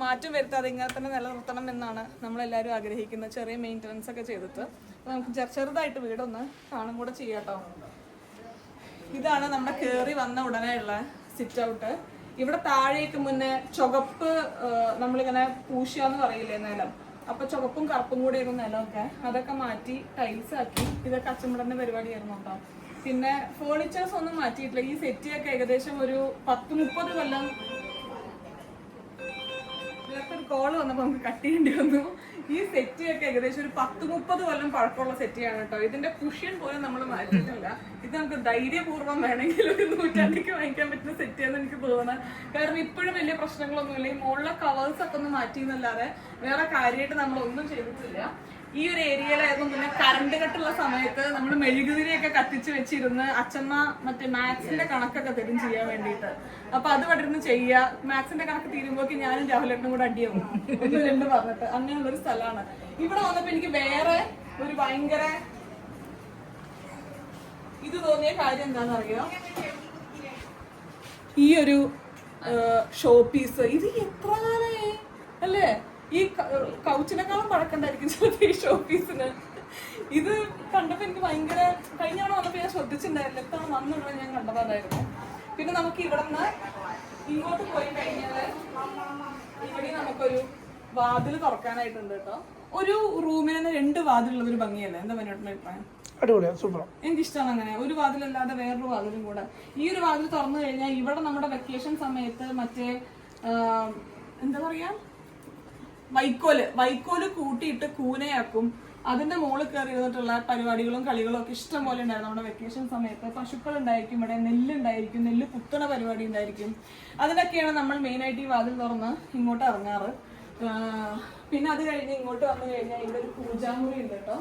മാറ്റം വരുത്താതെ ഇങ്ങനെ തന്നെ നിലനിർത്തണം എന്നാണ് നമ്മളെല്ലാവരും ആഗ്രഹിക്കുന്നത്, ചെറിയ മെയിൻ്റനൻസ് ഒക്കെ ചെയ്തിട്ട്. അപ്പോൾ നമുക്ക് ചെറുതായിട്ട് വീടൊന്ന് കാണും കൂടെ ചെയ്യാം കേട്ടോ. ഇതാണ് നമ്മുടെ കയറി വന്ന ഉടനെയുള്ള സിറ്റ് ഔട്ട്. ഇവിടെ താഴേക്ക് മുന്നേ ചുവപ്പ് നമ്മളിങ്ങനെ പൂശിയാന്ന് പറയില്ലേ നിലം, അപ്പൊ ചുവപ്പും കറുപ്പും കൂടെ ആയിരുന്നു നിലമൊക്കെ. അതൊക്കെ മാറ്റി ടൈൽസ് ആക്കി. ഇതൊക്കെ അച്ഛമ്മടന്റെ പരിപാടിയായിരുന്നു കേട്ടോ. പിന്നെ ഫേർണിച്ചേഴ്സ് ഒന്നും മാറ്റിയിട്ടില്ല. ഈ സെറ്റിയൊക്കെ ഏകദേശം ഒരു 10-30 കൊല്ലം. ഒരു കോള് വന്നപ്പോ നമുക്ക് കട്ട് ചെയ്യേണ്ടി വന്നു. ഈ സെറ്റിയൊക്കെ ഏകദേശം ഒരു 10-30 കൊല്ലം പഴക്കമുള്ള സെറ്റിയാണ് കേട്ടോ. ഇതിന്റെ കുഷ്യൻ പോലും നമ്മൾ മാറ്റിയിട്ടില്ല. ഇത് നമുക്ക് ധൈര്യപൂർവ്വം വേണമെങ്കിൽ ഒരു 100 വാങ്ങിക്കാൻ പറ്റുന്ന സെറ്റിയാണെന്ന് എനിക്ക് തോന്നുന്നത്. കാരണം ഇപ്പോഴും വലിയ പ്രശ്നങ്ങളൊന്നുമില്ല. ഈ മുകളിലെ കവേഴ്സ് ഒക്കെ ഒന്ന് മാറ്റിയെന്നല്ലാതെ വേറെ കാര്യമായിട്ട് നമ്മളൊന്നും ചെയ്തിട്ടില്ല. ഈ ഒരു ഏരിയയിലായിരുന്നു. പിന്നെ കറണ്ട് കട്ടുള്ള സമയത്ത് നമ്മൾ മെഴുകുതിരിയൊക്കെ കത്തിച്ച് വെച്ചിരുന്ന് അച്ഛമ്മ മറ്റേ മാത്സിന്റെ കണക്കൊക്കെ തരും ചെയ്യാൻ വേണ്ടിയിട്ട്. അപ്പൊ അത് പറ്റിരുന്ന് ചെയ്യുക. മാത്സിന്റെ കണക്ക് തീരുമ്പോഴേക്കും ഞാനും രാഹുലേട്ടനും കൂടെ അടിയാവും 1-2 പറഞ്ഞിട്ട്. അങ്ങനെയുള്ളൊരു സ്ഥലമാണ്. ഇവിടെ വന്നപ്പോ എനിക്ക് വേറെ ഒരു ഭയങ്കര ഇത് തോന്നിയ കാര്യം എന്താണെന്നറിയോ, ഈ ഒരു ഷോ പീസ്. ഇത് എത്ര കാലേ അല്ലേ, ഈ കൗച്ചിനെക്കാളും പഴക്കണ്ടായിരിക്കും ചിലപ്പോൾ ഈ ഷോ പീസിന്. ഇത് കണ്ടപ്പോ എനിക്ക് ഭയങ്കര, കഴിഞ്ഞ തവണ വന്നപ്പോ ഞാൻ ശ്രദ്ധിച്ചിട്ടുണ്ടായിരുന്നു. എത്ര വന്നിവിടെ ഞാൻ കണ്ടതായിരുന്നു. പിന്നെ നമുക്ക് ഇവിടെ നിന്ന് ഇങ്ങോട്ട് പോയി കഴിഞ്ഞാല് ഇവിടെ നമുക്കൊരു വാതിൽ തുറക്കാനായിട്ടുണ്ട് കേട്ടോ. ഒരു റൂമിന് തന്നെ 2 വാതിലുള്ള ഒരു ഭംഗിയല്ലേ, എന്താ പറഞ്ഞിട്ടുള്ള അഭിപ്രായം? അടിപൊളിയാണ്, സൂപ്പറാണ്. എനിക്കിഷ്ടമാണ് അങ്ങനെ ഒരു വാതിലല്ലാതെ വേറൊരു വാതിലും കൂടെ. ഈ ഒരു വാതിൽ തുറന്നു കഴിഞ്ഞാൽ ഇവിടെ നമ്മുടെ വെക്കേഷൻ സമയത്ത് മറ്റേ എന്താ പറയാ, വൈക്കോല് കൂട്ടിയിട്ട് കൂനയാക്കും. അതിന്റെ മുകളിൽ കയറി ഇരുന്നിട്ടുള്ള പരിപാടികളും കളികളും ഒക്കെ ഇഷ്ടം പോലെ ഉണ്ടായിരുന്നു നമ്മുടെ വെക്കേഷൻ സമയത്ത്. പശുക്കൾ ഉണ്ടായിരിക്കും, ഇവിടെ നെല്ലുണ്ടായിരിക്കും, നെല്ല് കുത്തണ പരിപാടി ഉണ്ടായിരിക്കും. അതിനൊക്കെയാണ് നമ്മൾ മെയിനായിട്ട് ഈ വാതിൽ തുറന്ന് ഇങ്ങോട്ട് ഇറങ്ങാറ്. പിന്നെ അത് കഴിഞ്ഞ് ഇങ്ങോട്ട് വന്നു കഴിഞ്ഞാൽ ഇവിടെ ഒരു പൂജാമുറി ഉണ്ട് കേട്ടോ.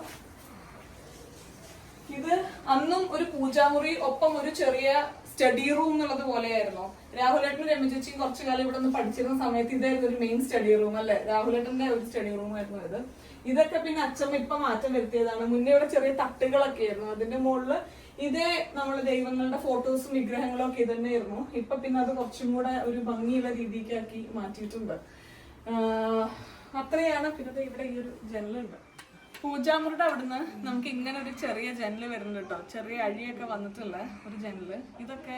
ഇത് അന്നും ഒരു പൂജാമുറി, ഒപ്പം ഒരു ചെറിയ സ്റ്റഡി റൂം എന്നുള്ളത് പോലെയായിരുന്നു. രാഹുലേട്ടനും രമ്യചേച്ചിയും കുറച്ചു കാലം ഇവിടെ നിന്ന് പഠിച്ചിരുന്ന സമയത്ത് ഇതായിരുന്നു ഒരു മെയിൻ സ്റ്റഡി റൂം അല്ലെ, രാഹുലേട്ടന്റെ ഒരു സ്റ്റഡി റൂം ആയിരുന്നു ഇത്. ഇതൊക്കെ പിന്നെ അച്ഛമ്മ ഇപ്പൊ മാറ്റം വരുത്തിയതാണ്. മുന്നേ ഇവിടെ ചെറിയ തട്ടുകളൊക്കെ ആയിരുന്നു, അതിന്റെ മുകളില് ഇതേ നമ്മള് ദൈവങ്ങളുടെ ഫോട്ടോസും വിഗ്രഹങ്ങളും ഒക്കെ ഇതന്നെയായിരുന്നു. ഇപ്പൊ പിന്നെ അത് കുറച്ചും കൂടെ ഒരു ഭംഗിയുള്ള രീതിക്കാക്കി മാറ്റിയിട്ടുണ്ട്. അത്രയാണ്. പിന്നെ ഇവിടെ ഈ ഒരു ജനലുണ്ട്. പൂജാമുറിയുടെ അവിടുന്ന് നമുക്ക് ഇങ്ങനെ ഒരു ചെറിയ ജനല് വരുന്നുണ്ട് കേട്ടോ. ചെറിയ അഴിയൊക്കെ വന്നിട്ടുള്ള ഒരു ജനല്. ഇതൊക്കെ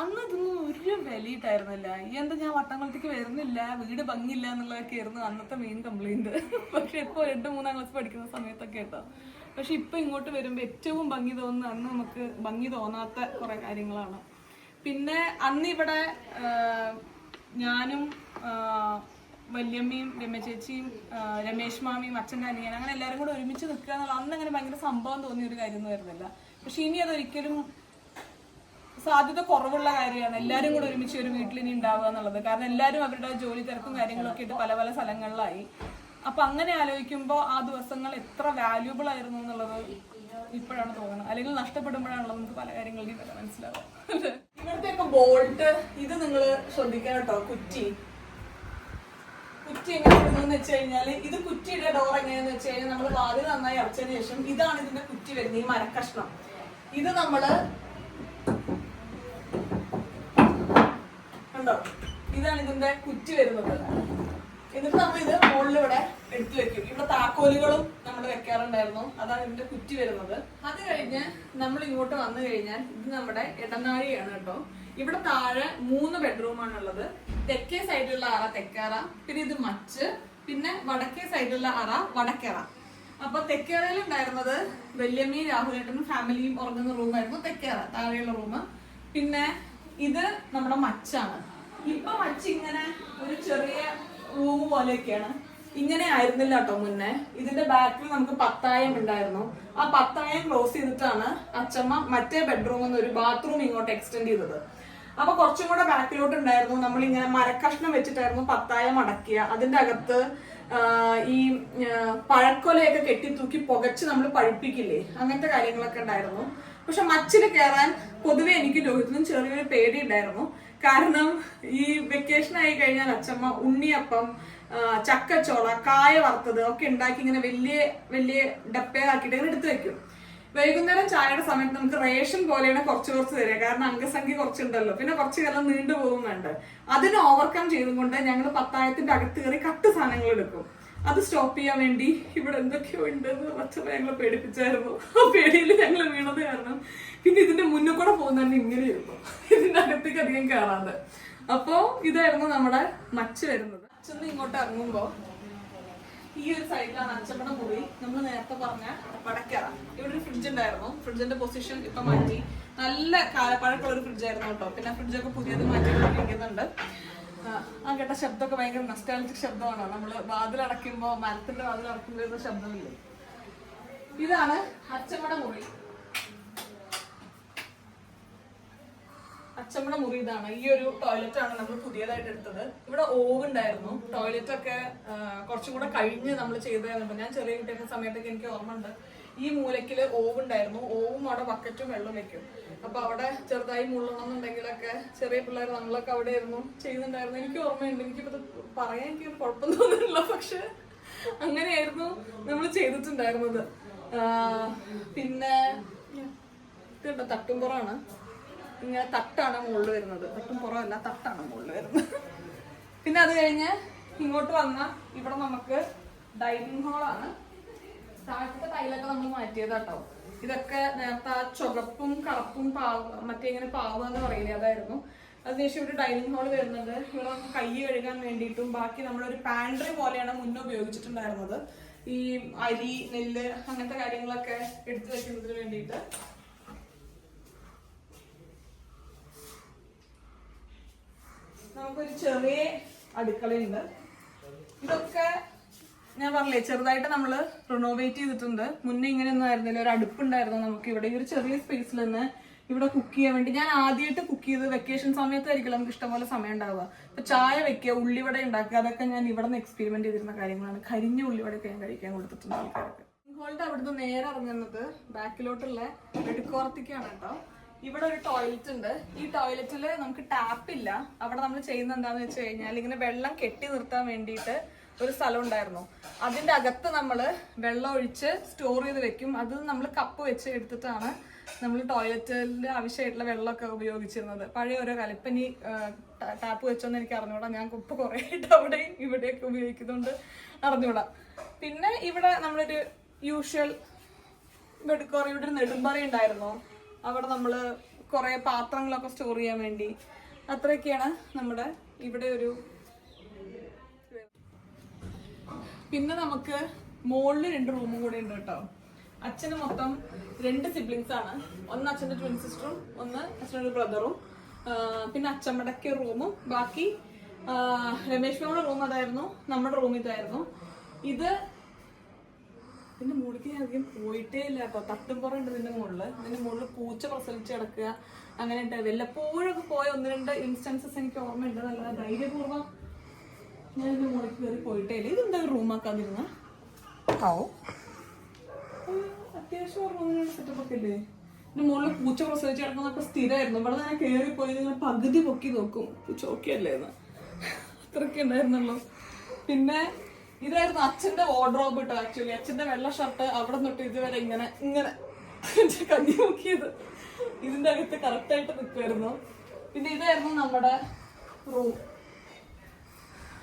അന്ന് ഇതൊന്നും ഒരു വിലയിട്ടായിരുന്നില്ല. ഈ എന്താ ഞാൻ വട്ടംകുളത്തേക്ക് വരുന്നില്ല, വീട് ഭംഗിയില്ല എന്നുള്ളതൊക്കെ ആയിരുന്നു അന്നത്തെ മെയിൻ കംപ്ലൈന്റ്. പക്ഷെ ഇപ്പോൾ 2-3 ക്ലാസ് പഠിക്കുന്ന സമയത്തൊക്കെ കേട്ടോ. പക്ഷെ ഇപ്പൊ ഇങ്ങോട്ട് വരുമ്പോ ഏറ്റവും ഭംഗി തോന്നുന്ന അന്ന് നമുക്ക് ഭംഗി തോന്നാത്ത കുറെ കാര്യങ്ങളാണ്. പിന്നെ അന്ന് ഇവിടെ ഞാനും വല്യമ്മയും രമേശേച്ചിയും രമേശ് മാമിയും അച്ഛൻ്റെ അനിയൻ അങ്ങനെ എല്ലാവരും കൂടെ ഒരുമിച്ച് നിൽക്കുക എന്നുള്ള അന്ന് അങ്ങനെ ഭയങ്കര സംഭവം തോന്നിയ ഒരു കാര്യമൊന്നും വരുന്നില്ല. പക്ഷെ ഇനി അതൊരിക്കലും സാധ്യത കുറവുള്ള കാര്യമാണ് എല്ലാവരും കൂടെ ഒരുമിച്ച് ഒരു വീട്ടിൽ ഇനി ഉണ്ടാവുക എന്നുള്ളത്. കാരണം എല്ലാവരും അവരുടെ ജോലി തിരക്കും കാര്യങ്ങളൊക്കെ ആയിട്ട് പല പല സ്ഥലങ്ങളിലായി. അപ്പൊ അങ്ങനെ ആലോചിക്കുമ്പോൾ ആ ദിവസങ്ങൾ എത്ര വാല്യൂബിൾ ആയിരുന്നു എന്നുള്ളത് ഇപ്പോഴാണ് തോന്നുന്നത്. അല്ലെങ്കിൽ നഷ്ടപ്പെടുമ്പോഴാണല്ലോ നമുക്ക് പല കാര്യങ്ങളിലും മനസ്സിലാവും. ഇവിടുത്തെയൊക്കെ ബോൾട്ട് ഇത് നിങ്ങൾ ശ്രദ്ധിക്കണം കേട്ടോ. കുറ്റി എങ്ങനെ വരുന്നതെന്ന് വെച്ച് കഴിഞ്ഞാൽ ഇത് കുറ്റിയുടെ ഡോർ എങ്ങനെയാന്ന് വെച്ച് കഴിഞ്ഞാൽ നമ്മൾ വാതിൽ നന്നായി അടച്ചതിന് ശേഷം ഇതാണ് ഇതിന്റെ കുറ്റി വരുന്നത്. ഈ മരക്കഷ്ണം ഇത് നമ്മള് കണ്ടോ, ഇതാണ് ഇതിന്റെ കുറ്റി വരുന്നത്. എന്നിട്ട് നമ്മൾ ഇത് മുകളിൽ ഇവിടെ എടുത്തു വെക്കും. ഇവിടെ താക്കോലുകളും നമ്മൾ വെക്കാറുണ്ടായിരുന്നു. അതാണ് ഇതിന്റെ കുറ്റി വരുന്നത്. അത് കഴിഞ്ഞ് നമ്മൾ ഇങ്ങോട്ട് വന്നു കഴിഞ്ഞാൽ ഇത് നമ്മുടെ ഇടനാഴിയാണ് കേട്ടോ. ഇവിടെ താഴെ 3 ബെഡ്റൂമാണ് ഉള്ളത്. തെക്കേ സൈഡിലുള്ള അറ തെക്കറ, പിന്നെ ഇത് മച്ച്, പിന്നെ വടക്കേ സൈഡിലുള്ള അറ വടക്കറ. അപ്പൊ തെക്കേറയിൽ ഉണ്ടായിരുന്നത് വല്യമ്മയും രാഹുലേട്ടനും ഫാമിലിയും ഉറങ്ങുന്ന റൂമായിരുന്നു തെക്കേറ, താഴെയുള്ള റൂം. പിന്നെ ഇത് നമ്മുടെ മച്ചാണ്. ഇപ്പൊ മച്ച് ഇങ്ങനെ ഒരു ചെറിയ റൂം പോലെയൊക്കെയാണ്. ഇങ്ങനെ ആയിരുന്നില്ല കേട്ടോ മുന്നേ. ഇതിന്റെ ബാക്കിൽ നമുക്ക് പത്തായം ഉണ്ടായിരുന്നു. ആ പത്തായം ക്ലോസ് ചെയ്തിട്ടാണ് അച്ഛമ്മ മറ്റേ ബെഡ്റൂമിൽ നിന്ന് ഒരു ബാത്റൂം ഇങ്ങോട്ട് എക്സ്റ്റെൻഡ് ചെയ്തത്. അപ്പൊ കുറച്ചും കൂടെ ബാക്കിലോട്ട് ഉണ്ടായിരുന്നു. നമ്മളിങ്ങനെ മരക്കഷ്ണം വെച്ചിട്ടായിരുന്നു പത്തായം അടക്കിയ. അതിന്റെ അകത്ത് ഈ പഴക്കൊലയൊക്കെ കെട്ടിത്തൂക്കി പുകച്ച് നമ്മൾ പഴുപ്പിക്കില്ലേ, അങ്ങനത്തെ കാര്യങ്ങളൊക്കെ ഉണ്ടായിരുന്നു. പക്ഷെ മച്ചില് കയറാൻ പൊതുവെ എനിക്ക് രോഹിത്തിനും ചെറിയൊരു പേടി ഉണ്ടായിരുന്നു. കാരണം ഈ വെക്കേഷൻ ആയി കഴിഞ്ഞാൽ അച്ഛമ്മ ഉണ്ണിയപ്പം, ചക്കച്ചോള, കായ വറുത്തത് ഒക്കെ ഉണ്ടാക്കി ഇങ്ങനെ വലിയ വലിയ ഡപ്പയാക്കിയിട്ട് ഇങ്ങനെ എടുത്തു വെക്കും. വൈകുന്നേരം ചായയുടെ സമയത്ത് നമുക്ക് റേഷൻ പോലെയാണ് കുറച്ച് തരിക. കാരണം അംഗസംഖ്യ കുറച്ചുണ്ടല്ലോ, പിന്നെ കുറച്ച് കാലം നീണ്ടു പോകുന്നുണ്ട്. അതിനെ ഓവർകം ചെയ്തുകൊണ്ട് ഞങ്ങൾ പത്തായത്തിന്റെ അകത്ത് കയറി കട്ട് സാധനങ്ങൾ എടുക്കും. അത് സ്റ്റോപ്പ് ചെയ്യാൻ വേണ്ടി ഇവിടെ എന്തൊക്കെയോ ഉണ്ടെന്ന് അച്ഛമ്മ ഞങ്ങളെ പേടിപ്പിച്ചായിരുന്നു. ആ പേടിയിൽ ഞങ്ങൾ വീണത് കാരണം പിന്നെ ഇതിന്റെ മുന്നിൽ കൂടെ പോകുന്നതന്നെ ഇങ്ങനെയായിരുന്നു, ഇതിന്റെ അകത്തേക്ക് അധികം കയറാതെ. അപ്പോ ഇതായിരുന്നു നമ്മുടെ മച്ച് വരുന്നത്. അച്ഛന്ന് ഇങ്ങോട്ട് ഇറങ്ങുമ്പോ ഈ ഒരു സൈഡിലാണ് അച്ഛമ്മയുടെ മുറി. നമ്മൾ നേരത്തെ പറഞ്ഞ വടക്കറ. ഇവിടെ ഒരു ഫ്രിഡ്ജ് ഉണ്ടായിരുന്നു. ഫ്രിഡ്ജിന്റെ പൊസിഷൻ ഇപ്പൊ മാറ്റി. നല്ല കാലപ്പഴക്കമുള്ള ഒരു ഫ്രിഡ്ജായിരുന്നു കേട്ടോ. പിന്നെ ഫ്രിഡ്ജൊക്കെ പുതിയത് മാറ്റിക്കൊണ്ടിരിക്കുന്നുണ്ട്. ആ കേട്ട ശബ്ദമൊക്കെ ഭയങ്കര നൊസ്റ്റാൾജിക് ശബ്ദമാണ്. നമ്മള് വാതിലടയ്ക്കുമ്പോ, മരത്തിന്റെ വാതിലടയ്ക്കുമ്പോ വരുന്ന ശബ്ദമില്ലേ. ഇതാണ് അച്ഛമ്മയുടെ മുറി. അച്ഛമ്മയുടെ മുറി ഇതാണ്. ഈ ഒരു ടോയ്ലറ്റ് ആണ് നമ്മൾ പുതിയതായിട്ട് എടുത്തത്. ഇവിടെ ഓവ് ഉണ്ടായിരുന്നു. ടോയ്ലറ്റ് ഒക്കെ കുറച്ചും കൂടെ കഴിഞ്ഞ് നമ്മൾ ചെയ്തായിരുന്നു. ഞാൻ ചെറിയ കുട്ടിയുടെ സമയത്തൊക്കെ എനിക്ക് ഓർമ്മ ഉണ്ട്. ഈ മൂലക്കില് ഓവ് ഉണ്ടായിരുന്നു. ഓവും അവിടെ ബക്കറ്റും വെള്ളം വെക്കും. അപ്പൊ അവിടെ ചെറുതായി മുള്ളണമെന്നുണ്ടെങ്കിലൊക്കെ ചെറിയ പിള്ളേർ നമ്മളൊക്കെ അവിടെ ആയിരുന്നു ചെയ്യുന്നുണ്ടായിരുന്നു. എനിക്ക് ഓർമ്മയുണ്ട്. എനിക്കിപ്പോ പറയാൻ എനിക്ക് കുഴപ്പം തോന്നുന്നില്ല, പക്ഷെ അങ്ങനെയായിരുന്നു നമ്മൾ ചെയ്തിട്ടുണ്ടായിരുന്നത്. പിന്നെ ഇതുണ്ട്, തട്ടുംപുറമാണ്. ഇങ്ങനെ തട്ടാണ് മുകളിൽ വരുന്നത്. തട്ടും പുറമല്ല, തട്ടാണ് മുകളിൽ വരുന്നത്. പിന്നെ അത് കഴിഞ്ഞ് ഇങ്ങോട്ട് വന്ന ഇവിടെ നമുക്ക് ഡൈനിങ് ഹാളാണ്. താഴത്തെ ടൈലൊക്കെ നമ്മൾ മാറ്റിയതാട്ടോ. ഇതൊക്കെ നേരത്തെ ആ ചുവപ്പും കറുപ്പും മറ്റേ ഇങ്ങനെ പാവുക എന്ന് പറയില്ലേ, അതായിരുന്നു. അതിനുശേഷം ഇവിടെ ഡൈനിങ് ഹാൾ വരുന്നുണ്ട്. ഇവിടെ നമുക്ക് കൈ കഴുകാൻ വേണ്ടിയിട്ടും ബാക്കി നമ്മളൊരു പാൻട്രി പോലെയാണ് മുന്നേ ഉപയോഗിച്ചിട്ടുണ്ടായിരുന്നത്. ഈ അരി, നെല്ല് അങ്ങനത്തെ കാര്യങ്ങളൊക്കെ എടുത്തു വെക്കുന്നതിന് വേണ്ടിയിട്ട്. നമുക്കൊരു ചെറിയ അടുക്കളയുണ്ട്. ഇതൊക്കെ ഞാൻ പറഞ്ഞില്ലേ ചെറുതായിട്ട് നമ്മൾ റിനോവേറ്റ് ചെയ്തിട്ടുണ്ട്. മുന്നേ ഇങ്ങനെയൊന്നും ആയിരുന്നില്ല. ഒരു അടുപ്പുണ്ടായിരുന്നു നമുക്ക് ഇവിടെ. ഈ ഒരു ചെറിയ സ്പേസിൽ തന്നെ ഇവിടെ കുക്ക് ചെയ്യാൻ വേണ്ടി. ഞാൻ ആദ്യമായിട്ട് കുക്ക് ചെയ്ത് വെക്കേഷൻ സമയത്തായിരിക്കും നമുക്ക് ഇഷ്ടംപോലെ സമയം ഉണ്ടാവുക. അപ്പൊ ചായ വെക്കുക, ഉള്ളിവട ഉണ്ടാക്കുക, അതൊക്കെ ഞാൻ ഇവിടെ നിന്ന് എക്സ്പെരിമെന്റ് ചെയ്തിരുന്ന കാര്യങ്ങളാണ്. കരിഞ്ഞ ഉള്ളിവടയൊക്കെ ഞാൻ കഴിക്കാൻ കൊടുത്തിട്ടുണ്ട് ആൾക്കാർക്ക്. ഹോളിന്റെ അവിടുന്ന് നേരെ ഇറങ്ങുന്നത് ബാക്കിലോട്ടുള്ള എടുക്കോർത്തിക്കാണ് കേട്ടോ. ഇവിടെ ഒരു ടോയ്ലറ്റ് ഉണ്ട്. ഈ ടോയ്ലറ്റിൽ നമുക്ക് ടാപ്പില്ല. അവിടെ നമ്മൾ ചെയ്യുന്ന എന്താന്ന് വെച്ച് കഴിഞ്ഞാൽ ഇങ്ങനെ വെള്ളം കെട്ടി നിർത്താൻ വേണ്ടിയിട്ട് ഒരു സ്ഥലം ഉണ്ടായിരുന്നു. അതിന്റെ അകത്ത് നമ്മൾ വെള്ളം ഒഴിച്ച് സ്റ്റോർ ചെയ്ത് വെക്കും. അത് നമ്മൾ കപ്പ് വെച്ച് എടുത്തിട്ടാണ് നമ്മൾ ടോയ്ലറ്റിൽ ആവശ്യമായിട്ടുള്ള വെള്ളമൊക്കെ ഉപയോഗിച്ചിരുന്നത്. പഴയ ഓരോ കാലം. ഇപ്പം ഇനി ടാപ്പ് വെച്ചോന്ന് എനിക്ക് അറിഞ്ഞൂടാ. ഞാൻ ഇപ്പൊ കുറെ ആയിട്ട് അവിടെയും ഇവിടെയൊക്കെ ഉപയോഗിക്കുന്നുണ്ട്, അറിഞ്ഞൂടാ. പിന്നെ ഇവിടെ നമ്മളൊരു യൂഷ്വൽ ബെഡ്കോറി, ഇവിടെ ഒരു നെടുമ്പറി ഉണ്ടായിരുന്നു. അവിടെ നമ്മള് കുറെ പാത്രങ്ങളൊക്കെ സ്റ്റോർ ചെയ്യാൻ വേണ്ടി. അത്രയൊക്കെയാണ് നമ്മുടെ ഇവിടെ ഒരു. പിന്നെ നമുക്ക് മുകളിൽ 2 റൂമും കൂടെ ഉണ്ട് കേട്ടോ. അച്ഛന് മൊത്തം 2 സിബ്ലിങ്സ് ആണ്. ഒന്ന് അച്ഛൻ്റെ ട്വിൻ സിസ്റ്ററും ഒന്ന് അച്ഛനൊരു ബ്രദറും, പിന്നെ അച്ഛമ്മടൊക്കെ റൂമും. ബാക്കി രമേശ് മാമയുടെ റൂം അതായിരുന്നു, നമ്മുടെ റൂം ഇതായിരുന്നു. ഇത് പിന്നെ മുകളിലേക്ക് അധികം പോയിട്ടേ ഇല്ല കേട്ടോ. തട്ടുംപുറമുണ്ട് ഇതിന്റെ മുകളിൽ പൂച്ച പ്രസവിച്ച് കിടക്കുക അങ്ങനെ ഉണ്ട്. വല്ലപ്പോഴൊക്കെ പോയ 1-2 ഇൻസ്റ്റൻസസ് എനിക്ക് ഓർമ്മയുണ്ട്. നല്ല ധൈര്യപൂർവ്വം ഞാൻ ഇതിന്റെ മുകളിൽ കയറി പോയിട്ടേ ഇല്ല. ഇതെന്താ റൂമാക്കാതിരുന്ന അത്യാവശ്യം റൂമിനുള്ള സെറ്റപ്പ് ഒക്കെ ഇല്ലേ. ഇതിന്റെ മുകളിൽ പൂച്ച പ്രസവിച്ച് കിടക്കുന്നൊക്കെ സ്ഥിരമായിരുന്നു. ഇവിടെ ഞാൻ കയറി പോയി നിങ്ങൾ പകുതി പൊക്കി നോക്കും പൂച്ച ഓക്കെ അല്ലേന്ന്. അത്രയൊക്കെ ഉണ്ടായിരുന്നല്ലോ. പിന്നെ ഇതായിരുന്നു അച്ഛന്റെ വാർഡ്രോബ് കേട്ടോ. ആക്ച്വലി അച്ഛന്റെ വെള്ള ഷർട്ട് അവിടെ തൊട്ട് ഇതുവരെ ഇങ്ങനെ കഞ്ഞി നോക്കിയത് ഇതിന്റെ അകത്ത് കറക്റ്റായിട്ട് നിൽക്കുമായിരുന്നു. പിന്നെ ഇതായിരുന്നു നമ്മുടെ റൂം.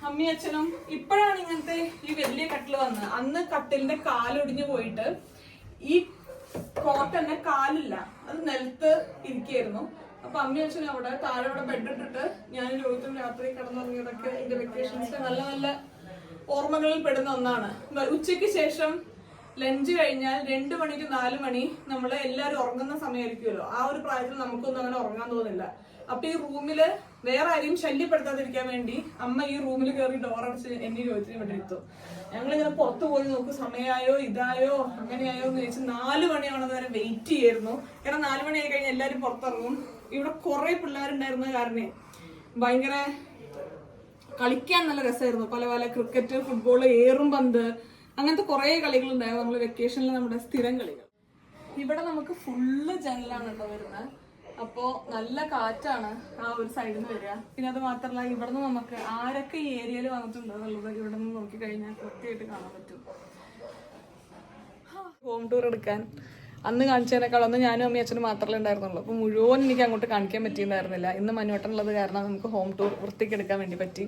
അമ്മയും അച്ഛനും ഇപ്പോഴാണ് ഇങ്ങനത്തെ ഈ വലിയ കട്ടില് വന്നത്. അന്ന് കട്ടിലിന്റെ കാലൊടിഞ്ഞു പോയിട്ട് ഈ കോട്ട് തന്നെ കാലില്ല, അത് നിലത്ത് ഇരിക്കുകയായിരുന്നു. അപ്പൊ അമ്മയും അച്ഛനും അവിടെ താഴെ അവിടെ ബെഡ് ഇട്ടിട്ട് ഞാൻ രോഹിത്തും രാത്രി കിടന്നുറങ്ങിയതൊക്കെ എന്റെ വെക്കേഷൻസിലെ നല്ല നല്ല ഓർമ്മകളിൽ പെടുന്ന ഒന്നാണ്. ഉച്ചയ്ക്ക് ശേഷം ലഞ്ച് കഴിഞ്ഞാൽ 2 മണി to 4 മണി നമ്മള് എല്ലാവരും ഉറങ്ങുന്ന സമയമായിരിക്കുമല്ലോ. ആ ഒരു പ്രായത്തിൽ നമുക്കൊന്നും അങ്ങനെ ഉറങ്ങാൻ തോന്നില്ല. അപ്പൊ ഈ റൂമില് വേറെ ആരെയും ശല്യപ്പെടുത്താതിരിക്കാൻ വേണ്ടി അമ്മ ഈ റൂമിൽ കയറി ഡോറടച്ച് എന്നെ രോഹിത്തിന് ഇവിടെ എത്തും. ഞങ്ങളിങ്ങനെ പുറത്തു പോയി നോക്കും, സമയമായോ ഇതായോ അങ്ങനെയായോ എന്ന് ചോദിച്ചാൽ 4 മണിയാണെന്ന് വരെ വെയിറ്റ് ചെയ്യായിരുന്നു. കാരണം 4 മണി ആയി കഴിഞ്ഞാൽ എല്ലാവരും പുറത്തിറങ്ങും. ഇവിടെ കുറെ പിള്ളേരുണ്ടായിരുന്ന കാരണം ഭയങ്കര കളിക്കാൻ നല്ല രസമായിരുന്നു. പല പല ക്രിക്കറ്റ്, ഫുട്ബോൾ, ഏറും പന്ത്, അങ്ങനത്തെ കുറെ കളികളുണ്ടായിരുന്നു നമ്മൾ വെക്കേഷനിൽ, നമ്മുടെ സ്ഥിരം കളികൾ. ഇവിടെ നമുക്ക് ഫുള്ള് ജനലാണ് കേട്ടോ വരുന്നത്. അപ്പോ നല്ല കാറ്റാണ് ആ ഒരു സൈഡിൽ നിന്ന് വരിക. പിന്നെ അത് മാത്രമല്ല ഇവിടെ നിന്ന് നമുക്ക് ആരൊക്കെ ഈ ഏരിയയിൽ വന്നിട്ടുണ്ടോ എന്നുള്ളത് ഇവിടെ നിന്ന് നോക്കി കഴിഞ്ഞാൽ കൃത്യമായിട്ട് കാണാൻ പറ്റും. ഹോം ടൂർ എടുക്കാൻ അന്ന് കാണിച്ചതിനേക്കാൾ അന്ന് ഞാനും അമ്മയും അച്ഛനും മാത്രമേ ഉണ്ടായിരുന്നുള്ളൂ. അപ്പോൾ മുഴുവൻ എനിക്ക് അങ്ങോട്ട് കാണിക്കാൻ പറ്റിയിട്ടുണ്ടായിരുന്നില്ല. ഇന്ന് മനുവട്ടനുള്ളത് കാരണം നമുക്ക് ഹോം ടൂർ വൃത്തിക്കെടുക്കാൻ വേണ്ടി പറ്റി.